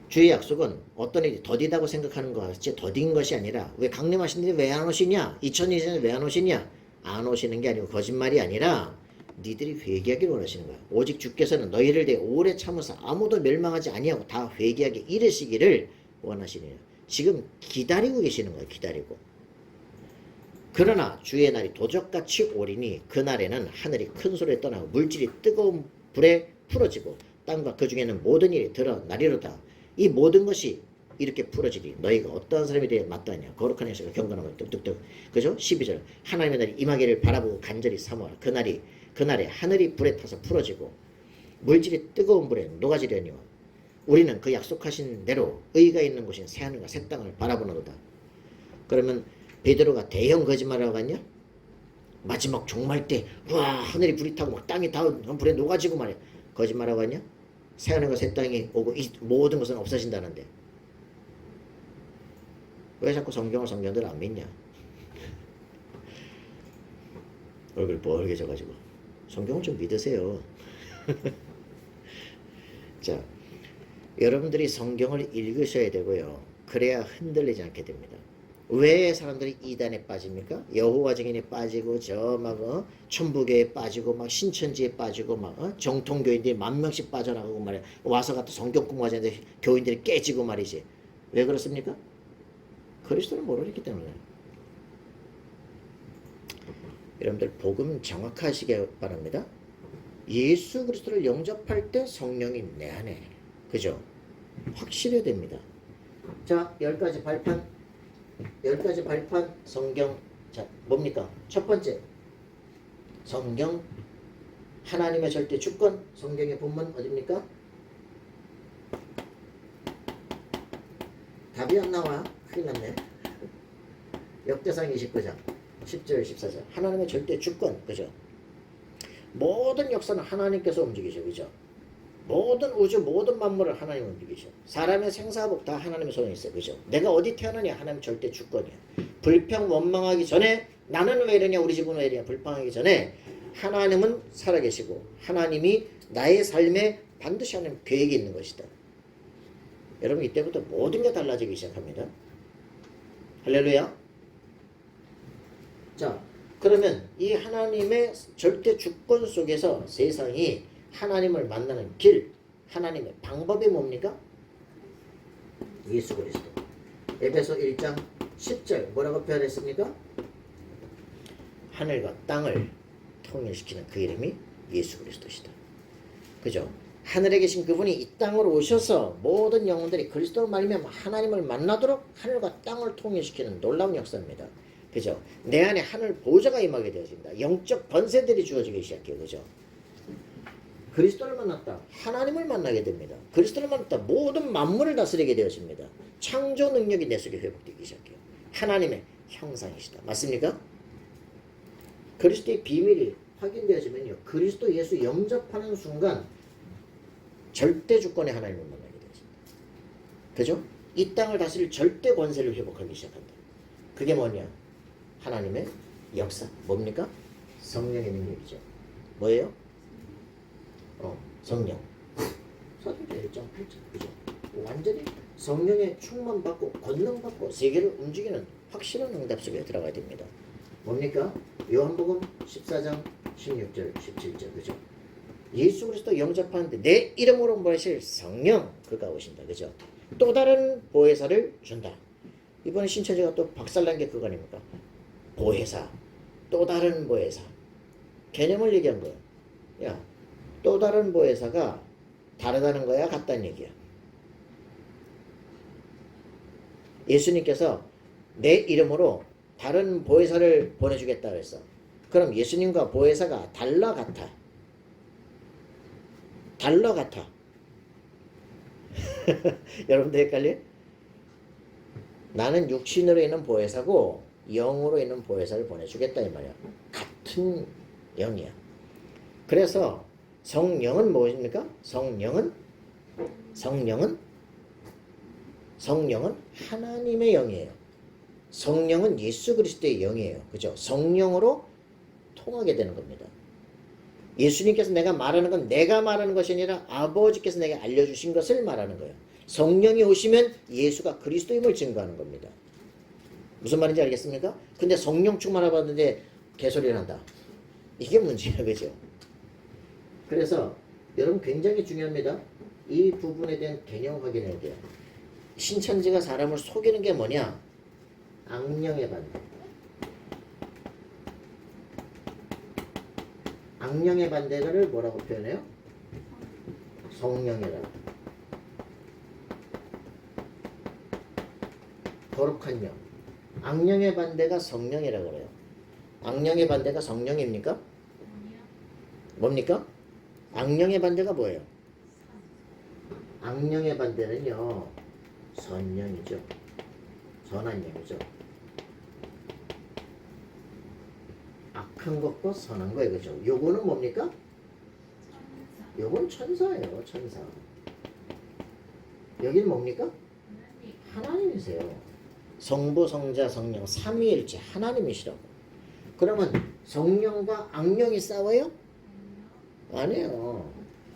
Speaker 1: 주의 약속은 어떤 일이 더디다고 생각하는 것 같이 더딘 것이 아니라, 왜 강림하시는데 왜 안 오시냐? 2020년에 왜 안 오시냐? 안 오시는 게 아니고 거짓말이 아니라 니들이 회개하기를 원하시는 거야. 오직 주께서는 너희를 대해 오래 참으사 아무도 멸망하지 아니하고 다 회개하게 이르시기를 원하시느니라. 지금 기다리고 계시는 거예요. 기다리고. 그러나 주의 날이 도적같이 오리니 그날에는 하늘이 큰 소리에 떠나고 물질이 뜨거운 불에 풀어지고 땅과 그 중에는 모든 일이 드러나리로다. 이 모든 것이 이렇게 풀어지리 너희가 어떠한 사람에 대해 마땅하냐. 거룩한 행실과 경건함을 뚝뚝뚝. 그죠? 12절 하나님의 날이 임하기를 바라보고 간절히 사모하라. 그날에 하늘이 불에 타서 풀어지고 물질이 뜨거운 불에 녹아지려니와 우리는 그 약속하신 대로 의가 있는 곳인 새하늘과 새 땅을 바라보노도다. 그러면 베드로가 대형 거짓말을 하겠냐? 마지막 종말 때 와 하늘이 불이 타고 막 땅이 다 불에 녹아지고 말이야. 거짓말하고 하냐? 새하늘과 새 땅이 오고 이 모든 것은 없어진다는데 왜 자꾸 성경들 안 믿냐? 얼굴 뻘개져가지고 성경을 좀 믿으세요. 자, 여러분들이 성경을 읽으셔야 되고요. 그래야 흔들리지 않게 됩니다. 왜 사람들이 이단에 빠집니까? 여호와 증인에 빠지고 천부교에 빠지고 막 신천지에 빠지고 막 정통교인들이 10,000명씩 빠져나가고 말이야. 와서 갖다 성경 공부하지 않는데 교인들이 깨지고 말이지. 왜 그렇습니까? 그리스도를 모르기 때문에. 여러분들 복음 정확하시기 바랍니다. 예수 그리스도를 영접할 때 성령이 내 안에, 그죠? 확실해야 됩니다. 자, 10가지 발판 성경. 자, 뭡니까? 첫 번째, 성경 하나님의 절대 주권. 성경의 본문 어딥니까? 답이 안 나와. 큰일 났네. 역대상 29장 10절 14절 하나님의 절대 주권. 그죠? 모든 역사는 하나님께서 움직이셔. 그죠? 모든 우주 모든 만물을 하나님 움직이셔. 사람의 생사복 다 하나님의 손에 있어. 그죠? 내가 어디 태어나냐? 하나님 절대 주권이야. 불평 원망하기 전에 나는 왜 이러냐 우리 집은 왜 이러냐 불평하기 전에 하나님은 살아계시고 하나님이 나의 삶에 반드시 하는 계획이 있는 것이다. 여러분 이때부터 모든 게 달라지기 시작합니다. 할렐루야. 자, 그러면 이 하나님의 절대 주권 속에서 세상이 하나님을 만나는 길, 하나님의 방법이 뭡니까? 예수 그리스도. 에베소 1장 10절 뭐라고 표현했습니까? 하늘과 땅을 통일시키는 그 이름이 예수 그리스도시다. 그죠? 하늘에 계신 그분이 이 땅으로 오셔서 모든 영혼들이 그리스도로 말미암아 하나님을 만나도록 하늘과 땅을 통일시키는 놀라운 역사입니다. 그죠? 내 안에 하늘 보좌가 임하게 되어진다. 영적 번세들이 주어지기 시작해요. 그죠? 그리스도를 만났다. 하나님을 만나게 됩니다. 그리스도를 만났다. 모든 만물을 다스리게 되어집니다. 창조 능력이 내 속에 회복되기 시작해요. 하나님의 형상이시다. 맞습니까? 그리스도의 비밀이 확인되어지면요. 그리스도 예수 영접하는 순간 절대 주권의 하나님을 만나게 되어집니다. 그죠? 이 땅을 다스릴 절대 권세를 회복하기 시작한다. 그게 뭐냐? 하나님의 역사. 뭡니까? 성령의 능력이죠. 뭐예요? 성령. 사도행전 1장 8절. 그죠? 완전히 성령의 충만받고 권능받고 세계를 움직이는 확실한 응답 속에 들어가야 됩니다. 뭡니까? 요한복음 14장 16절 17절. 그죠? 예수 그리스도 영접하는데 내 이름으로 모이실 성령 그가 오신다. 그죠? 또 다른 보혜사를 준다. 이번에 신천지가 또 박살난 게 그거 아닙니까? 보혜사. 또 다른 보혜사. 개념을 얘기한 거야. 야, 또 다른 보혜사가 다르다는 거야? 같다는 얘기야? 예수님께서 내 이름으로 다른 보혜사를 보내주겠다 그랬어. 그럼 예수님과 보혜사가 달라 같아? 달라 같아? 여러분들 헷갈려? 나는 육신으로 있는 보혜사고 영으로 있는 보혜사를 보내주겠다 이 말이야. 같은 영이야. 그래서 성령은 무엇입니까? 성령은 하나님의 영이에요. 성령은 예수 그리스도의 영이에요. 그죠? 성령으로 통하게 되는 겁니다. 예수님께서 내가 말하는 건 내가 말하는 것이 아니라 아버지께서 내게 알려주신 것을 말하는 거예요. 성령이 오시면 예수가 그리스도임을 증거하는 겁니다. 무슨 말인지 알겠습니까? 근데 성령 충만을 받는데 개소리를 한다. 이게 문제예요. 그죠? 그래서 여러분 굉장히 중요합니다. 이 부분에 대한 개념 확인해야 돼요. 신천지가 사람을 속이는 게 뭐냐? 악령의 반대. 악령의 반대를 뭐라고 표현해요? 성령이라고. 거룩한 영. 악령의 반대가 성령이라고 그래요. 악령의 반대가 성령입니까? 뭡니까? 악령의 반대가 뭐예요? 악령의 반대는요, 선령이죠. 선한 영이죠. 악한 것과 선한 거예요. 그죠? 요거는 뭡니까? 요건 천사예요. 천사. 여기는 뭡니까? 하나님이세요. 성부, 성자, 성령 삼위일체 하나님이시라고. 그러면 성령과 악령이 싸워요? 아니에요.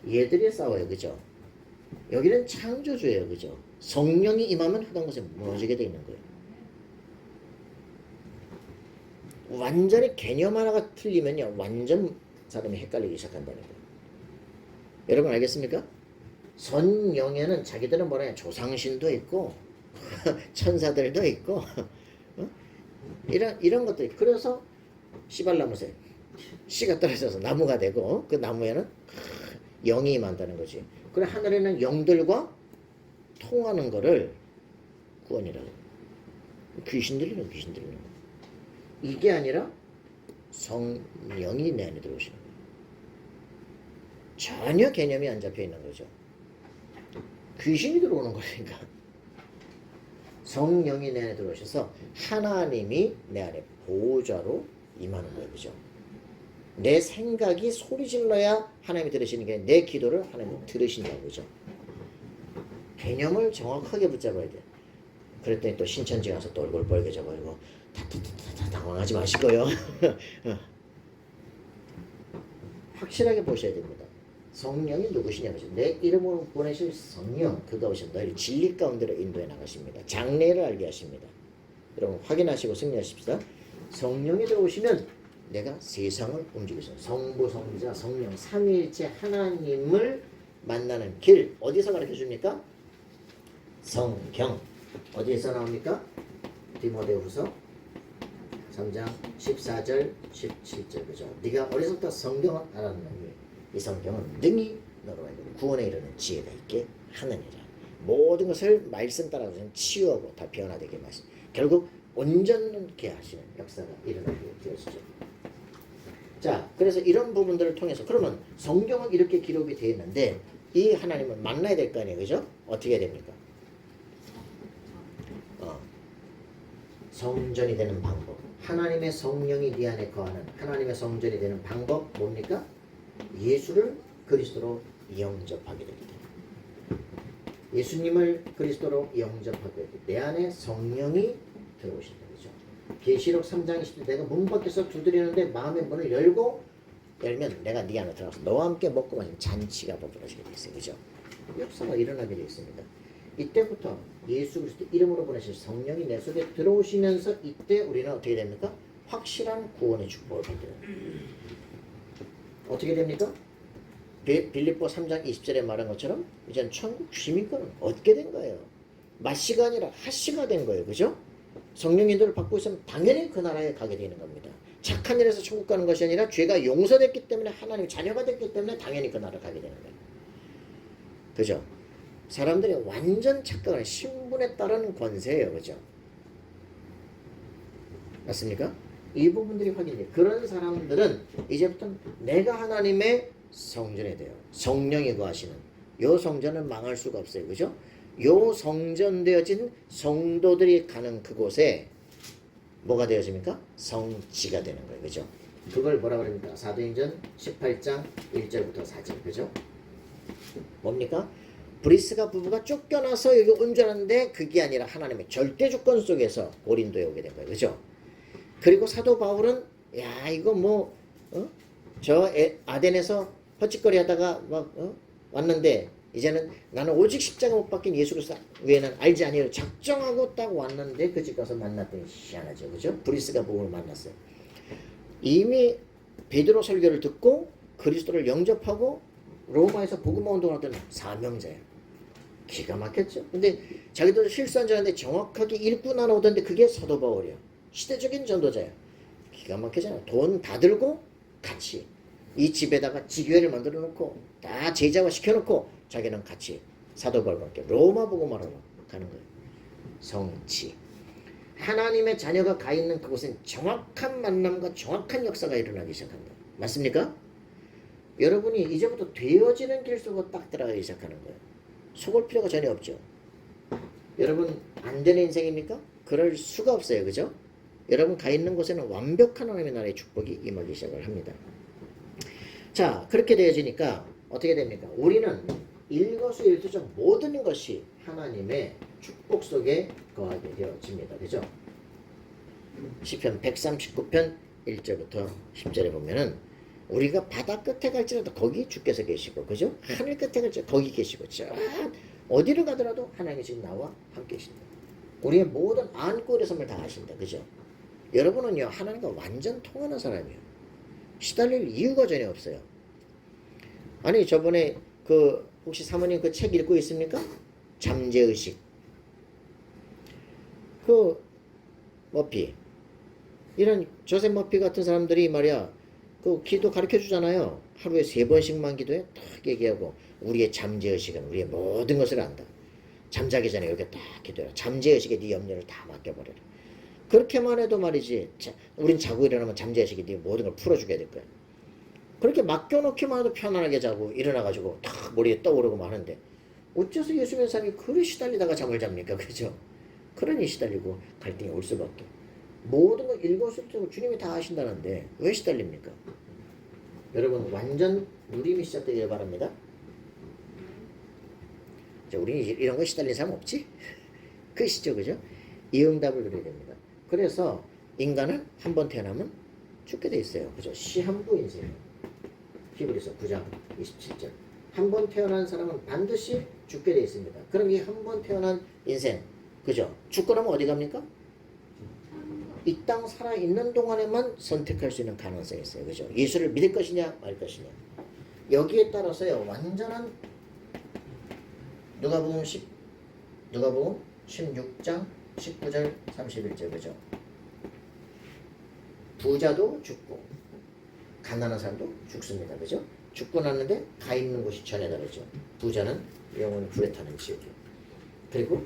Speaker 1: 얘들이 싸워요. 그죠? 여기는 창조주예요. 그죠? 성령이 임하면 하던 것에 무너지게 되어 있는 거예요. 완전히 개념 하나가 틀리면요, 완전 사람이 헷갈리기 시작한다는 거예요. 여러분 알겠습니까? 선영에는 자기들은 뭐냐, 조상신도 있고 천사들도 있고 이런 것들이. 그래서 씨발나무새 씨가 떨어져서 나무가 되고 그 나무에는 영이 임한다는 거지. 그래 하늘에는 영들과 통하는 거를 구원이라고. 귀신 들리는 귀신 들리는 거. 이게 아니라 성령이 내 안에 들어오시는 거예요. 전혀 개념이 안 잡혀 있는 거죠. 귀신이 들어오는 거니까. 성령이 내 안에 들어오셔서 하나님이 내 안에 보호자로 임하는 거예요. 그죠? 내 생각이 소리 질러야 하나님이 들으시는 게 내 기도를 하나님이 들으신다고. 그죠? 개념을 정확하게 붙잡아야 돼. 그랬더니 또 신천지 가서 또 얼굴 빨개져 버리고 다 당황하지 마시고요. 확실하게 보셔야 됩니다. 성령이 누구시냐면 내 이름으로 보내실 성령, 그가 오셔서 너희를 진리 가운데로 인도해 나가십니다. 장래를 알게 하십니다. 여러분 확인하시고 승리하십시다. 성령이 들어오시면 내가 세상을 움직이죠. 성부, 성자, 성령 삼위일체 하나님을 만나는 길 어디서 가르쳐 줍니까? 성경. 어디에서 나옵니까? 디모데후서 3장 14절 17절. 그죠? 네가 어리석다 성경을 알았느니 이 성경은 능히 너로 하여금 구원에 이르는 지혜가 있게 하느니라. 모든 것을 말씀 따라서 치유하고 다 변화되게 하시. 결국 온전케 하시는 역사가 일어나게 되어지죠. 자, 그래서 이런 부분들을 통해서 그러면 성경은 이렇게 기록이 되어 있는데 이 하나님을 만나야 될 거 아니에요. 그죠? 어떻게 됩니까? 성전이 되는 방법. 하나님의 성령이 네 안에 거하는 하나님의 성전이 되는 방법 뭡니까? 예수를 그리스도로 영접하게 되기 때문에. 예수님을 그리스도로 영접하게 되기 내 안에 성령이 들어오신다. 그죠? 계시록 3장 20절 내가 문 밖에서 두드리는데 마음의 문을 열면 내가 네 안에 들어가서 너와 함께 먹고 마시는 잔치가 벌어지게 되어 있어요. 그죠? 역사가 일어나게 되어 있습니다. 이때부터 예수 그리스도 이름으로 보내실 성령이 내 속에 들어오시면서 이때 우리는 어떻게 됩니까? 확실한 구원의 축복을 받게 됩니다. 어떻게 됩니까? 빌립보 3장 20절에 말한 것처럼 이제는 천국 시민권을 얻게 된 거예요. 마씨가 아니라 하씨가 된 거예요. 그죠? 성령 인도를 받고 있으면 당연히 그 나라에 가게 되는 겁니다. 착한 일에서 천국 가는 것이 아니라 죄가 용서됐기 때문에 하나님의 자녀가 됐기 때문에 당연히 그 나라 가게 되는 거예요. 그죠? 사람들이 완전 착각을 신분에 따른 권세예요. 그죠? 맞습니까? 이 부분들이 확인돼요. 그런 사람들은 이제부터 내가 하나님의 성전이 돼요. 성령이 거하시는 요 성전은 망할 수가 없어요. 그죠? 요 성전되어진 성도들이 가는 그곳에 뭐가 되어집니까? 성지가 되는 거예요. 그죠? 그걸 뭐라 그럽니까? 사도행전 18장 1절부터 4절. 그죠? 뭡니까? 브리스가 부부가 쫓겨나서 여기 온 줄 알았는데 그게 아니라 하나님의 절대 주권 속에서 고린도에 오게 된 거예요. 그죠? 그리고 사도 바울은 야 이거 뭐 아덴에서 헛짓거리 하다가 막 왔는데 이제는 나는 오직 십자가 못 박힌 예수 그리스도 외에는 알지 아니하려 작정하고 딱 왔는데 그 집 가서 만났더니 희한하죠. 그죠? 브리스가 부부를 만났어요. 이미 베드로 설교를 듣고 그리스도를 영접하고 로마에서 복음 운동을 하던 사명자예요. 기가 막혔죠. 근데 자기도 실수한 줄 알았는데 정확하게 읽고 나오던데 그게 사도 바울이에요. 시대적인 전도자예요. 기가 막히잖아요. 돈 다 들고 같이 이 집에다가 지교회를 만들어 놓고 다 제자화 시켜놓고 자기는 같이 사도 바울과 함께 로마 복음을 하러 가는 거예요. 성지. 하나님의 자녀가 가 있는 그곳은 정확한 만남과 정확한 역사가 일어나기 시작한다. 맞습니까? 여러분이 이제부터 되어지는 길 속으로 딱 들어가기 시작하는 거예요. 속을 필요가 전혀 없죠. 여러분 안 되는 인생입니까? 그럴 수가 없어요. 그죠? 여러분 가 있는 곳에는 완벽한 하나님의 나라의 축복이 임하기 시작을 합니다. 자, 그렇게 되어지니까 어떻게 됩니까? 우리는 일거수일투족 모든 것이 하나님의 축복 속에 거하게 되어집니다. 그죠? 시편 139편 1절부터 10절에 보면은 우리가 바다 끝에 갈지라도 거기 주께서 계시고, 그죠? 하늘 끝에 갈지라도 거기 계시고, 저 어디를 가더라도 하나님이 지금 나와 함께 계신다. 우리의 모든 안골의 섬을 다 아신다. 그죠? 여러분은요, 하나님과 완전 통하는 사람이에요. 시달릴 이유가 전혀 없어요. 아니, 저번에 혹시 사모님 그 책 읽고 있습니까? 잠재의식. 머피. 이런 조셉 머피 같은 사람들이 말이야, 기도 가르쳐 주잖아요. 하루에 3번씩만 기도해. 딱 얘기하고, 우리의 잠재의식은 우리의 모든 것을 안다. 잠자기 전에 이렇게 딱 기도해라. 잠재의식에 네 염려를 다 맡겨버려라. 그렇게만 해도 말이지, 우린 자고 일어나면 잠재의식이 네 모든 걸 풀어주게 될 거야. 그렇게 맡겨놓기만 해도 편안하게 자고 일어나가지고 탁 머리에 떠오르고 마는데 어째서 예수 믿는 사람이 그래 시달리다가 잠을 잡니까? 그죠? 그러니 시달리고 갈등이 올 수밖에. 모든 걸 일거수일투족을 주님이 다 하신다는데 왜 시달립니까? 여러분 완전 누림이 시작되길 바랍니다. 자, 우리는 이런 거 시달린 사람 없지? 그시죠, 그죠? 이 응답을 드려야 됩니다. 그래서 인간은 한 번 태어나면 죽게 돼 있어요. 그죠? 시한부 인생. 히브리서 9장 27절. 한 번 태어난 사람은 반드시 죽게 돼 있습니다. 그럼 이 한 번 태어난 인생, 그죠? 죽고 나면 어디 갑니까? 이 땅 살아있는 동안에만 선택할 수 있는 가능성이 있어요. 그죠? 예수를 믿을 것이냐 말 것이냐. 여기에 따라서요, 완전한 누가복음 16장 19절 31절. 그죠? 부자도 죽고 가난한 사람도 죽습니다. 그죠? 죽고 났는데 가 있는 곳이 전혀 다르죠. 부자는 영원히 불에 타는 지옥이요. 그리고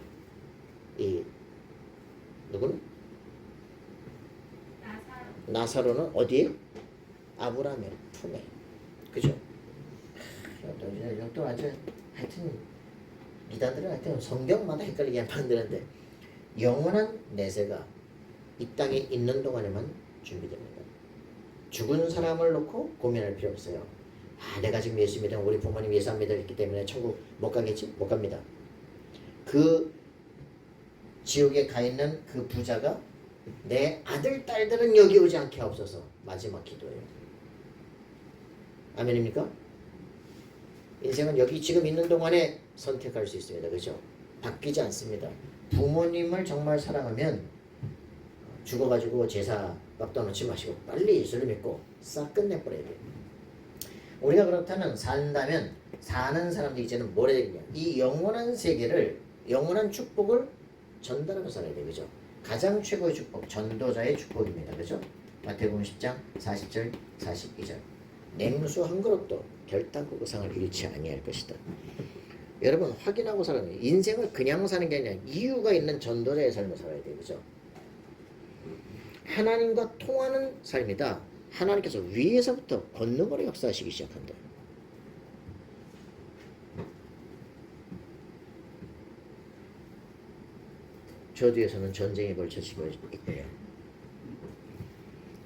Speaker 1: 누구는? 나사로는 어디에? 아브라함의 품에. 그죠? 또 아주 하여튼 이단들은 하여튼 성경마다 헷갈리게 만드는데 영원한 내세가 이 땅에 있는 동안에만 준비됩니다. 죽은 사람을 놓고 고민할 필요 없어요. 내가 지금 예수 믿으면 우리 부모님 예수 안 믿었기 때문에 천국 못 가겠지? 못 갑니다. 그 지옥에 가 있는 그 부자가 내 아들, 딸들은 여기 오지 않게 하옵소서. 마지막 기도예요. 아멘입니까? 인생은 여기 지금 있는 동안에 선택할 수 있습니다. 그죠? 바뀌지 않습니다. 부모님을 정말 사랑하면 죽어가지고 제사 밥도 넣지 마시고 빨리 예수를 믿고 싹 끝내버려야 돼요. 우리가 그렇다면 산다면 사는 사람들이 이제는 뭘 해야 되냐? 이 영원한 세계를, 영원한 축복을 전달하고 살아야 돼요. 그죠? 가장 최고의 축복, 전도자의 축복입니다. 그죠? 마태복음 10장 40절 42절. 냉수 한 그릇도 결단코 그 상을 잃지 아니할 것이다. 여러분 확인하고 살아야 돼요. 인생을 그냥 사는 게 아니라 이유가 있는 전도자의 삶을 살아야 돼요. 그죠? 하나님과 통하는 삶이다. 하나님께서 위에서부터 권능으로 역사하시기 시작한다. 저 뒤에서는 전쟁이 벌쳐지고 있고요.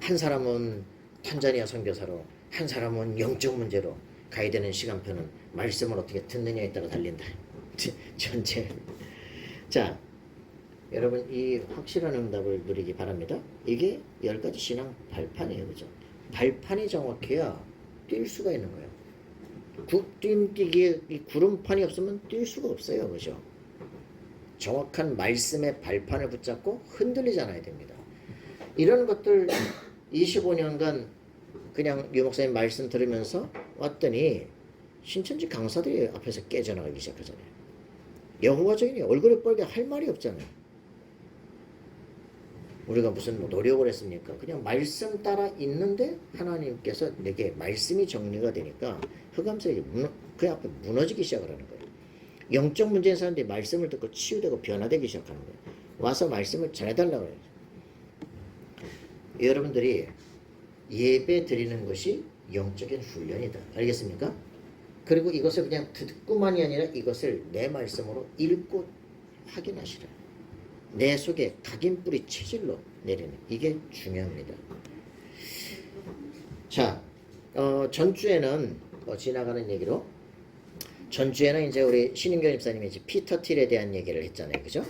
Speaker 1: 한 사람은 탄자니아 선교사로, 한 사람은 영적 문제로 가야 되는 시간표는 말씀을 어떻게 듣느냐에 따라 달린다. 전체. 자, 여러분 이 확실한 응답을 누리기 바랍니다. 이게 10가지 신앙 발판이에요. 그죠? 발판이 정확해야 뛸 수가 있는 거예요. 뛰기에 이 구름판이 없으면 뛸 수가 없어요. 그죠? 정확한 말씀의 발판을 붙잡고 흔들리지 않아야 됩니다. 이런 것들 25년간 그냥 유 목사님 말씀 들으면서 왔더니 신천지 강사들이 앞에서 깨져나가기 시작하잖아요. 여호와 증인이 얼굴에 빨개 할 말이 없잖아요. 우리가 무슨 뭐 노력을 했습니까? 그냥 말씀 따라 있는데 하나님께서 내게 말씀이 정리가 되니까 흑암색이 그 앞에 무너지기 시작을 하는 거예요. 영적 문제인 사람들이 말씀을 듣고 치유되고 변화되기 시작하는 거예요. 와서 말씀을 전해달라고 해요. 여러분들이 예배 드리는 것이 영적인 훈련이다. 알겠습니까? 그리고 이것을 그냥 듣고만이 아니라 이것을 내 말씀으로 읽고 확인하시라. 내 속에 각인뿌리 체질로 내리는 이게 중요합니다. 자, 전주에는 지나가는 얘기로 전주에는 이제 우리 신인교 집사님이 이제 피터 틸에 대한 얘기를 했잖아요, 그죠?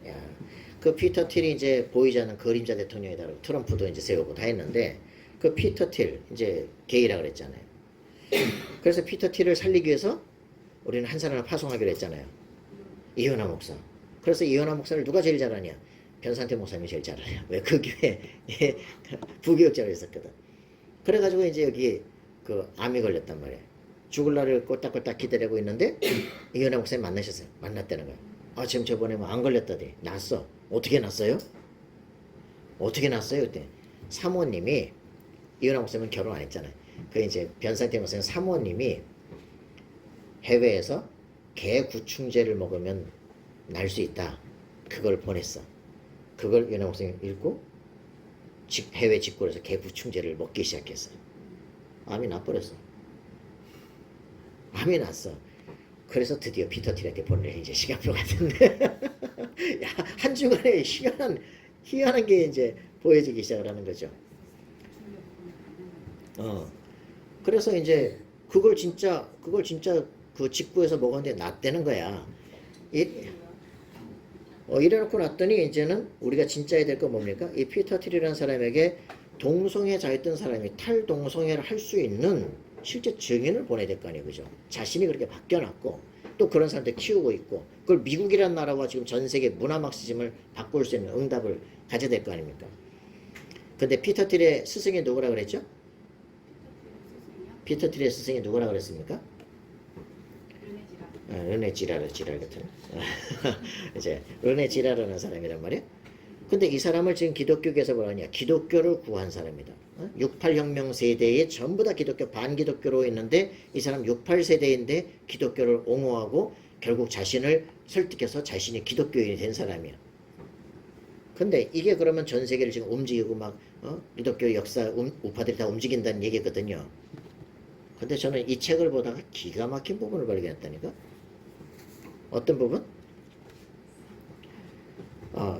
Speaker 1: 야, 그 피터 틸이 이제 보이지 않는 그림자 대통령이다. 트럼프도 이제 세우고 다 했는데 그 피터 틸 이제 게이라 그랬잖아요. 그래서 피터 틸을 살리기 위해서 우리는 한 사람을 파송하기로 했잖아요. 이현아 목사. 그래서 이현아 목사를 누가 제일 잘하냐? 변산태 목사님이 제일 잘 알아요. 왜? 그 교회 부교육자로 있었거든. 그래가지고 이제 여기 그 암이 걸렸단 말이에요. 죽을 날을 꼴딱꼴딱 기다리고 있는데 이현아 목사님 만나셨어요. 만났다는 거예요. 아 지금 저번에 뭐 안 걸렸다더니 났어. 어떻게 났어요? 어떻게 났어요? 그때 사모님이 이현아 목사님은 결혼 안 했잖아요. 그 이제 변산태 목사님 사모님이 해외에서 개 구충제를 먹으면 날 수 있다. 그걸 보냈어. 그걸 이현아 목사님 읽고 해외 직구에서 개 구충제를 먹기 시작했어. 암이 나버렸어. 암이 났어. 그래서 드디어 피터 틸한테 보낼 이제 시간표 같은데 야, 한 주간에 희한한 게 이제 보여지기 시작을 하는 거죠. 그래서 이제 그걸 진짜 그 직구에서 먹었는데 낫다는 거야. 이래놓고 놨더니 이제는 우리가 진짜 해야 될 거 뭡니까? 이 피터 틸이라는 사람에게 동성애자였던 사람이 탈동성애를 할 수 있는 실제 증인을 보내야 될 거 아니에요. 그죠? 자신이 그렇게 바뀌어놨고 또 그런 사람들 키우고 있고 그걸 미국이라는 나라와 지금 전 세계 문화 막시즘을 바꿀 수 있는 응답을 가져야 될 거 아닙니까? 근데 피터 틸의 스승이 누구라 그랬죠? 피터 틸의 스승이 누구라 그랬습니까? 르네 지랄 같은 이제 르네 지랄하는 사람이란 말이에요. 근데 이 사람을 지금 기독교계에서 뭐라 하냐? 기독교를 구한 사람이다. 68혁명 세대에 전부 다 기독교 반기독교로 있는데 이 사람 68세대인데 기독교를 옹호하고 결국 자신을 설득해서 자신이 기독교인이 된 사람이야. 근데 이게 그러면 전 세계를 지금 움직이고 막 기독교 역사 우파들이 다 움직인다는 얘기거든요. 근데 저는 이 책을 보다가 기가 막힌 부분을 발견했다니까. 어떤 부분?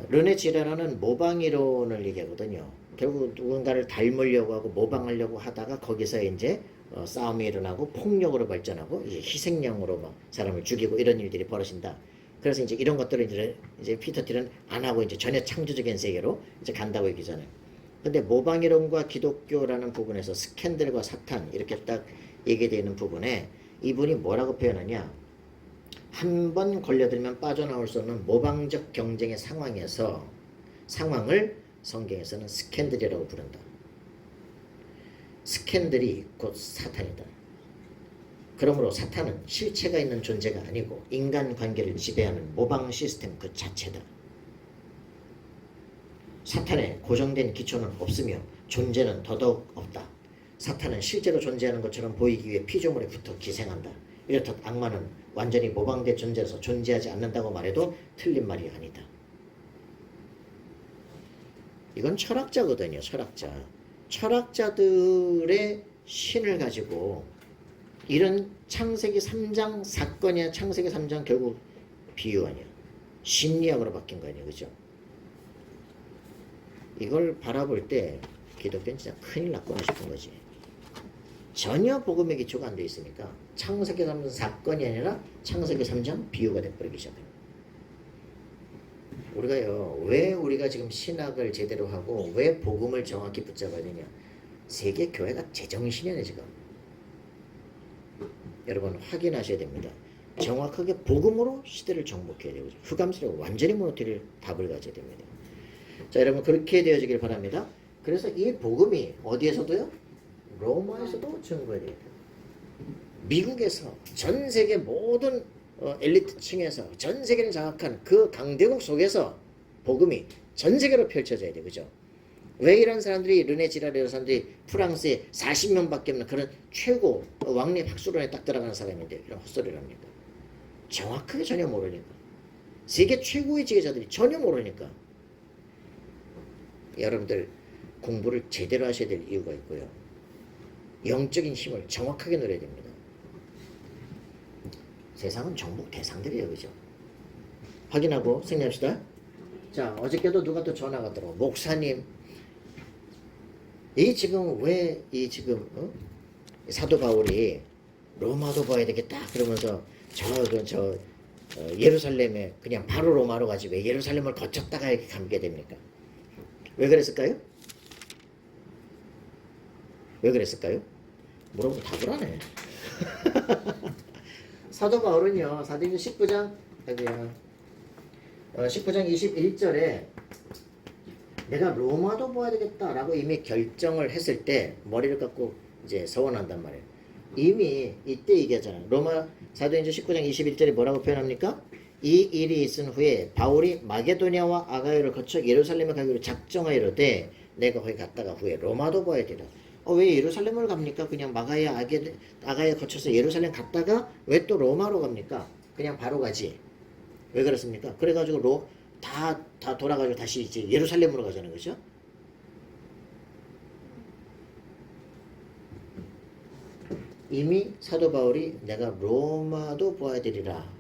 Speaker 1: 르네 지라라는 모방 이론을 얘기하거든요. 결국 누군가를 닮으려고 하고 모방하려고 하다가 거기서 이제 싸움이 일어나고 폭력으로 발전하고 이제 희생양으로 막 사람을 죽이고 이런 일들이 벌어진다. 그래서 이제 이런 것들을 이제 피터 틸은 안 하고 이제 전혀 창조적인 세계로 이제 간다고 얘기잖아요. 근데 모방 이론과 기독교라는 부분에서 스캔들과 사탄 이렇게 딱 얘기되는 부분에 이분이 뭐라고 표현하냐? 한 번 걸려들면 빠져나올 수 없는 모방적 경쟁의 상황을 성경에서는 스캔들이라고 부른다. 스캔들이 곧 사탄이다. 그러므로 사탄은 실체가 있는 존재가 아니고 인간관계를 지배하는 모방 시스템 그 자체다. 사탄의 고정된 기초는 없으며 존재는 더더욱 없다. 사탄은 실제로 존재하는 것처럼 보이기 위해 피조물에 붙어 기생한다. 이렇듯 악마는 완전히 모방된 존재라서 존재하지 않는다고 말해도 틀린 말이 아니다. 이건 철학자거든요. 철학자. 철학자들의 신을 가지고 이런 창세기 3장 사건이야. 창세기 3장 결국 비유 아니야. 심리학으로 바뀐 거 아니야. 그죠? 이걸 바라볼 때 기독교는 진짜 큰일 났구나 싶은 거지. 전혀 복음의 기초가 안 돼 있으니까 창세기 3장 사건이 아니라 창세기 3장 비유가 돼버리기 시작해요. 우리가요, 왜 우리가 지금 신학을 제대로 하고 왜 복음을 정확히 붙잡아야 되냐. 세계 교회가 제정신이네 지금. 여러분 확인하셔야 됩니다. 정확하게 복음으로 시대를 정복해야 되고 흑암세력을 완전히 무너뜨릴 답을 가져야 됩니다. 자, 여러분 그렇게 되어지길 바랍니다. 그래서 이 복음이 어디에서도요? 로마에서도 증거돼요. 미국에서 전 세계 모든 엘리트층에서 전 세계를 장악한 그 강대국 속에서 복음이 전 세계로 펼쳐져야 돼. 그죠? 왜 이런 사람들이 르네 지랄 이런 사람들이 프랑스에 40명밖에 없는 그런 최고 왕립 학술원에 딱 들어가는 사람인데 이런 헛소리를 합니까? 정확하게 전혀 모르니까. 세계 최고의 지혜자들이 전혀 모르니까. 여러분들 공부를 제대로 하셔야 될 이유가 있고요. 영적인 힘을 정확하게 누려야 됩니다. 세상은 정복 대상들이에요. 그죠? 확인하고 승리합시다. 자, 어저께도 누가 또 전화가 왔더라고. 목사님, 이 지금 왜 이 지금 사도 바울이 로마도 봐야 되겠다 그러면서 예루살렘에 그냥 바로 로마로 가지 왜 예루살렘을 거쳤다가 이렇게 감게 됩니까? 왜 그랬을까요? 왜 그랬을까요? 물어보면 답을 하네. 사도 바울은요, 사도행전 19장 21절에 내가 로마도 보아야 되겠다라고 이미 결정을 했을 때 머리를 깎고 이제 서원한단 말이에요. 이미 이때 얘기하잖아요. 로마 사도행전 19장 21절에 뭐라고 표현합니까? 이 일이 있은 후에 바울이 마게도냐와 아가야를 거쳐 예루살렘에 가기로 작정하여되 내가 거기 갔다가 후에 로마도 보아야 되라. 왜 예루살렘을 갑니까? 그냥 아가야 거쳐서 예루살렘 갔다가 왜 또 로마로 갑니까? 그냥 바로 가지. 왜 그렇습니까? 그래가지고 다 돌아가지고 다시 이제 예루살렘으로 가자는 거죠. 이미 사도 바울이 내가 로마도 보아야 되리라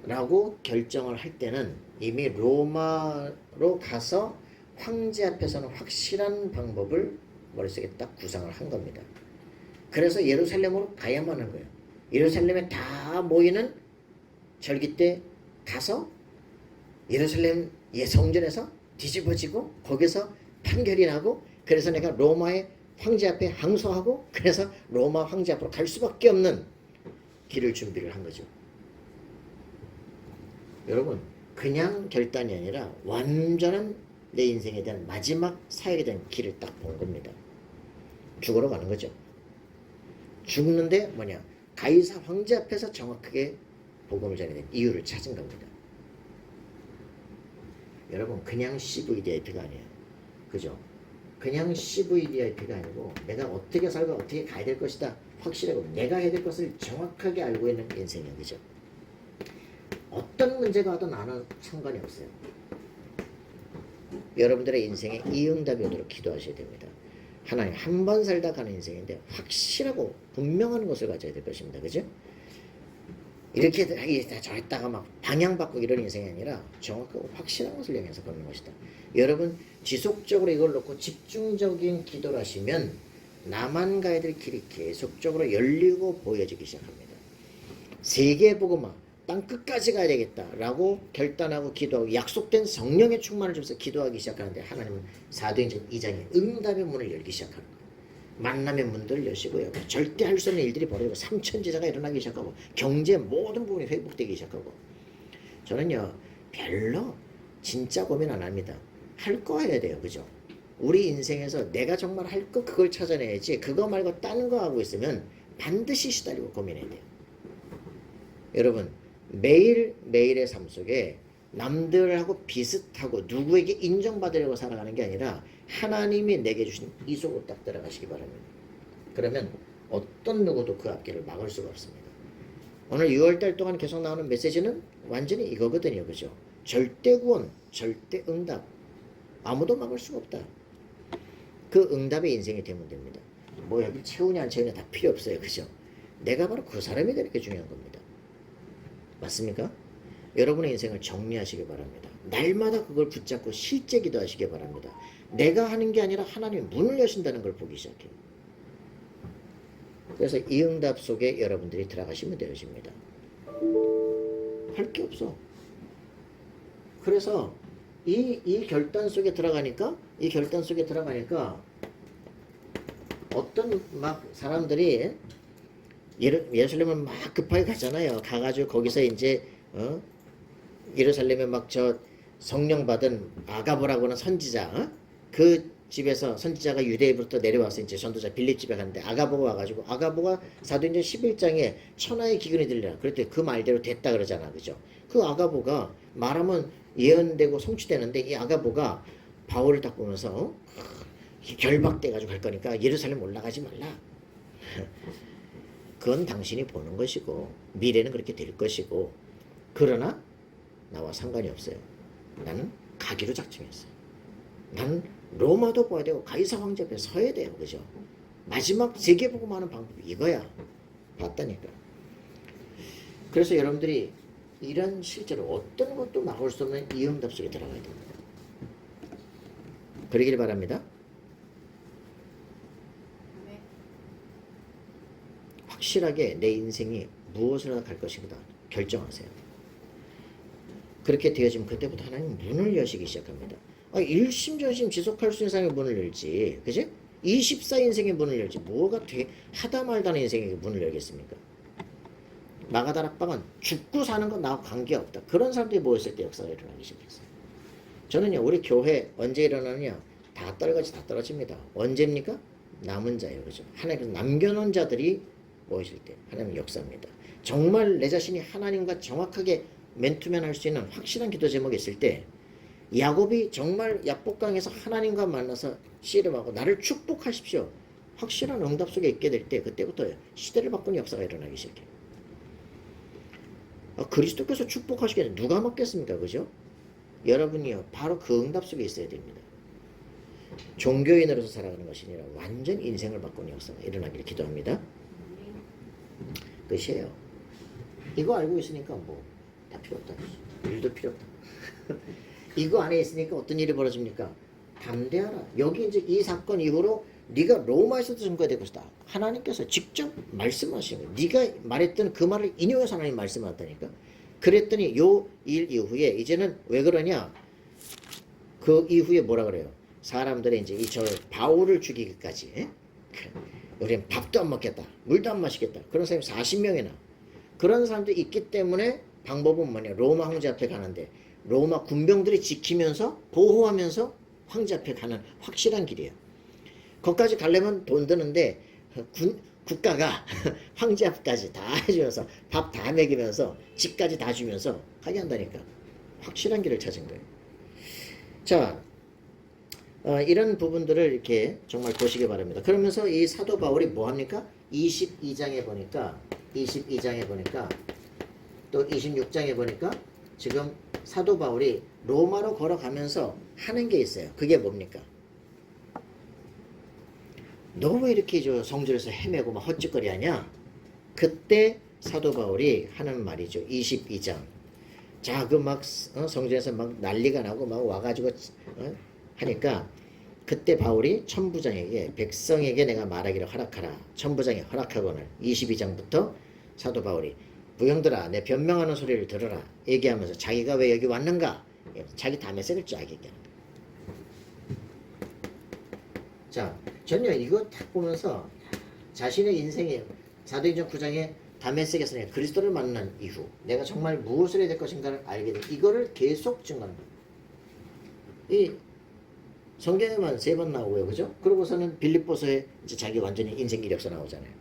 Speaker 1: 라고 결정을 할 때는 이미 로마로 가서 황제 앞에서는 확실한 방법을 머릿속에 딱 구상을 한 겁니다. 그래서 예루살렘으로 가야만 한 거예요. 예루살렘에 다 모이는 절기 때 가서 예루살렘 성전에서 뒤집어지고 거기서 판결이 나고 그래서 내가 로마의 황제 앞에 항소하고 그래서 로마 황제 앞으로 갈 수밖에 없는 길을 준비를 한 거죠. 여러분 그냥 결단이 아니라 완전한 내 인생에 대한 마지막 사역에 대한 길을 딱 본 겁니다. 죽으러 가는 거죠. 죽는데 뭐냐? 가이사 황제 앞에서 정확하게 복음을 전해낸 이유를 찾은 겁니다. 여러분 그냥 CVDIP가 아니에요. 그죠? 그냥 CVDIP가 아니고 내가 어떻게 살고 어떻게 가야 될 것이다 확실하고 내가 해야 될 것을 정확하게 알고 있는 인생이에요. 그죠? 어떤 문제가 와도 나는 상관이 없어요. 여러분들의 인생에 이 응답이 오도록 기도하셔야 됩니다. 하나님 한 번 살다 가는 인생인데 확실하고 분명한 것을 가져야 될 것입니다. 그죠? 이렇게 저랬다가 막 방향 바꾸고 이런 인생이 아니라 정확하고 확실한 것을 향해서 걷는 것이다. 여러분 지속적으로 이걸 놓고 집중적인 기도를 하시면 나만 가야 될 길이 계속적으로 열리고 보여지기 시작합니다. 세계복음화 땅 끝까지 가야 되겠다라고 결단하고 기도하고 약속된 성령의 충만을 주면서 기도하기 시작하는데 하나님은 사도행전 2장에 응답의 문을 열기 시작하는 거예요. 만남의 문들을 여시고요. 절대 할 수 없는 일들이 벌어지고 삼천제자가 일어나기 시작하고 경제 모든 부분이 회복되기 시작하고 저는요 별로 진짜 고민 안 합니다. 할 거 해야 돼요. 그죠? 우리 인생에서 내가 정말 할 거 그걸 찾아내야지 그거 말고 다른 거 하고 있으면 반드시 시달리고 고민해야 돼요. 여러분 매일매일의 삶 속에 남들하고 비슷하고 누구에게 인정받으려고 살아가는 게 아니라 하나님이 내게 주신 이 속으로 딱 들어가시기 바랍니다. 그러면 어떤 누구도 그 앞길을 막을 수가 없습니다. 오늘 6월달 동안 계속 나오는 메시지는 완전히 이거거든요. 그죠? 절대 구원, 절대 응답. 아무도 막을 수가 없다. 그 응답의 인생이 되면 됩니다. 뭐 여기 채우냐 안 채우냐 다 필요 없어요. 그죠? 내가 바로 그 사람이 되는 게 중요한 겁니다. 맞습니까? 여러분의 인생을 정리하시기 바랍니다. 날마다 그걸 붙잡고 실제 기도하시기 바랍니다. 내가 하는 게 아니라 하나님이 문을 여신다는 걸 보기 시작해요. 그래서 이 응답 속에 여러분들이 들어가시면 되어집니다. 할 게 없어. 그래서 이 결단 속에 들어가니까 어떤 막 사람들이 예루살렘을 막 급하게 가잖아요. 가가지고 거기서 이제 예루살렘에 막 저 성령 받은 아가보라고 하는 선지자, 그 집에서 선지자가 유대인부터 내려와서 이제 전도자 빌립 집에 갔는데 아가보가 와가지고 아가보가 사도행전 11장에 천하의 기근이 들리라. 그랬더니 그 말대로 됐다 그러잖아. 그죠? 그 아가보가 말하면 예언되고 성취되는데 이 아가보가 바울을 딱 보면서 결박돼가지고 갈 거니까 예루살렘 올라가지 말라. 그건 당신이 보는 것이고 미래는 그렇게 될 것이고 그러나 나와 상관이 없어요. 나는 가기로 작정했어요. 나는 로마도 봐야 되고 가이사 황제 앞에 서야 돼요. 그죠? 마지막 세계복음 하는 방법이 이거야. 봤다니까. 그래서 여러분들이 이런 실제로 어떤 것도 막을 수 없는 이 응답 속에 들어가야 됩니다. 그러길 바랍니다. 확실하게 내 인생이 무엇을 하다 갈 것인가 결정하세요. 그렇게 되어지면 그때부터 하나님 문을 여시기 시작합니다. 일심전심 지속할 수 있는 사람의 문을 열지, 그지? 24인생의 문을 열지, 뭐가 하다 말다는 인생의 문을 열겠습니까? 마가다락방은 죽고 사는 건 나하고 관계없다. 그런 사람들이 모였을 때 역사가 일어나기 시작했어요. 저는요, 우리 교회 언제 일어나느냐? 다 떨어지 다 떨어집니다. 언제입니까? 남은 자예요. 그죠? 하나님께서 남겨놓은 자들이 모이실 때 하나님의 역사입니다. 정말 내 자신이 하나님과 정확하게 맨투맨 할 수 있는 확실한 기도 제목이 있을 때 야곱이 정말 야복강에서 하나님과 만나서 씨름하고 나를 축복하십시오. 확실한 응답 속에 있게 될 때 그때부터 시대를 바꾸는 역사가 일어나기 시작해요. 그리스도께서 축복하시겠는데 누가 먹겠습니까? 그죠? 여러분이요 바로 그 응답 속에 있어야 됩니다. 종교인으로서 살아가는 것이 아니라 완전 인생을 바꾸는 역사가 일어나기를 기도합니다. 끝이에요. 이거 알고 있으니까 뭐 다 필요 없다. 일도 필요 없다. 이거 안에 있으니까 어떤 일이 벌어집니까? 담대하라. 여기 이제 이 사건 이후로 네가 로마에서도 증거가 될 것이다. 하나님께서 직접 말씀하시는 거예요. 네가 말했던 그 말을 인용해서 하나님 말씀하셨다니까. 그랬더니 요 일 이후에 이제는 왜 그러냐? 그 이후에 뭐라 그래요? 사람들이 이제 이 저 바울을 죽이기까지 우리는 밥도 안 먹겠다. 물도 안 마시겠다. 그런 사람이 40명이나. 그런 사람들이 있기 때문에 방법은 뭐냐? 로마 황제 앞에 가는데 로마 군병들이 지키면서 보호하면서 황제 앞에 가는 확실한 길이에요. 거기까지 가려면 돈 드는데 국가가 황제 앞까지 다 해주면서 밥 다 먹이면서 집까지 다 주면서 가게 한다니까. 확실한 길을 찾은 거예요. 자, 이런 부분들을 이렇게 정말 보시기 바랍니다. 그러면서 이 사도 바울이 뭐 합니까? 22장에 보니까 또 26장에 보니까 지금 사도 바울이 로마로 걸어가면서 하는 게 있어요. 그게 뭡니까? 너 왜 이렇게 저 성전에서 헤매고 막 헛짓거리 하냐? 그때 사도 바울이 하는 말이죠. 22장. 자, 그 막 성전에서 막 난리가 나고 막 와가지고 하니까 그때 바울이 천부장에게 백성에게 내가 말하기를 허락하라. 천부장이 허락하거늘 22장부터 사도 바울이 부형들아 내 변명하는 소리를 들어라 얘기하면서 자기가 왜 여기 왔는가 자기 담에색을 쫙 얘기하는 거야. 자, 전혀 이거 딱 보면서 자신의 인생에 사도행전 9장에 다메섹에서 내가 그리스도를 만난 이후 내가 정말 무엇을 해야 될 것인가를 알게 된 이거를 계속 증거하는 거예요. 이 성경에만 3번 나오고요, 그죠? 그러고서는 빌립보서에 이제 자기 완전히 인생 이력서 나오잖아요.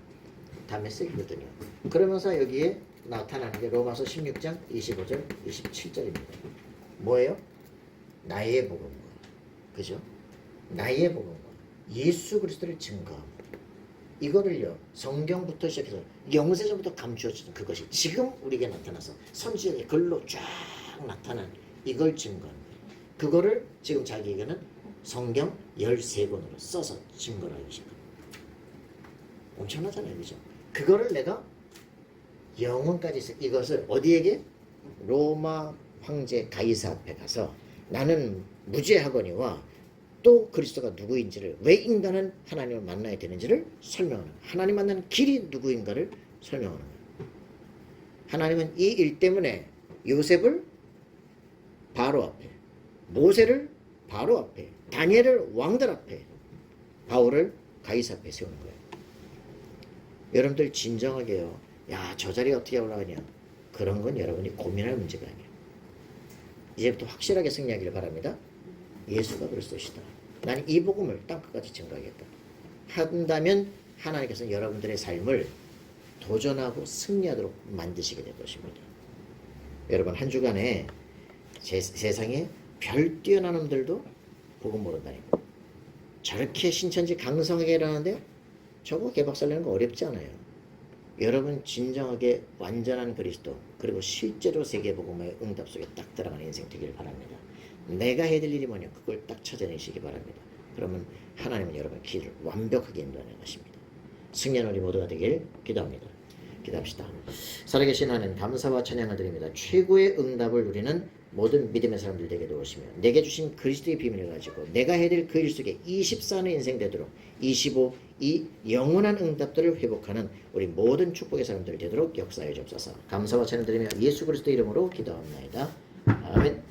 Speaker 1: 다메섹이거든요. 그러면서 여기에 나타나는 게 로마서 16장 25절 27절입니다. 뭐예요? 나의 복음과, 그죠? 나의 복음과 예수 그리스도를 증거하고 이거를요 성경부터 시작해서 영세전부터 감추어지던 그것이 지금 우리에게 나타나서 선지자의 글로 쫙 나타난 이걸 증거하는 거예요. 그거를 지금 자기에게는 성경 13권으로 써서 증거를 하기 시작합니다. 엄청나잖아요. 그죠? 그거를 내가 영혼까지 써. 이것을 어디에게? 로마 황제 가이사 앞에 가서 나는 무죄하거니와 또 그리스도가 누구인지를, 왜 인간은 하나님을 만나야 되는지를 설명하는 거예요. 하나님 만나는 길이 누구인가를 설명하는 거예요. 하나님은 이 일 때문에 요셉을 바로 앞에, 모세를 바로 앞에, 다니엘을 왕들 앞에, 바울을 가이사 앞에 세우는 거예요. 여러분들 진정하게요. 야, 저 자리에 어떻게 올라가냐. 그런 건 여러분이 고민할 문제가 아니에요. 이제부터 확실하게 승리하기를 바랍니다. 예수가 그리스도시다. 나는 이 복음을 땅끝까지 증거하겠다. 한다면 하나님께서는 여러분들의 삶을 도전하고 승리하도록 만드시게 될 것입니다. 여러분 한 주간에 세상에 별 뛰어난 놈들도 복음 모른다니까. 저렇게 신천지 강성하게 일하는데 저거 개박살내는 거 어렵지 않아요. 여러분 진정하게 완전한 그리스도, 그리고 실제로 세계복음의 응답 속에 딱 들어가는 인생 되기를 바랍니다. 내가 해야 될 일이 뭐냐, 그걸 딱 찾아내시기 바랍니다. 그러면 하나님은 여러분 길을 완벽하게 인도하는 것입니다. 승리하는 우리 모두가 되길 기도합니다. 기도합시다. 살아계신 하나님, 감사와 찬양을 드립니다. 최고의 응답을 누리는 모든 믿음의 사람들 되게 도우시며, 내게 주신 그리스도의 비밀을 가지고 내가 해야 될 그 일 속에 24는 인생 되도록 25, 이 영원한 응답들을 회복하는 우리 모든 축복의 사람들 되도록 역사해 주옵소서. 감사와 찬양 드리며 예수 그리스도 이름으로 기도합니다. 아멘.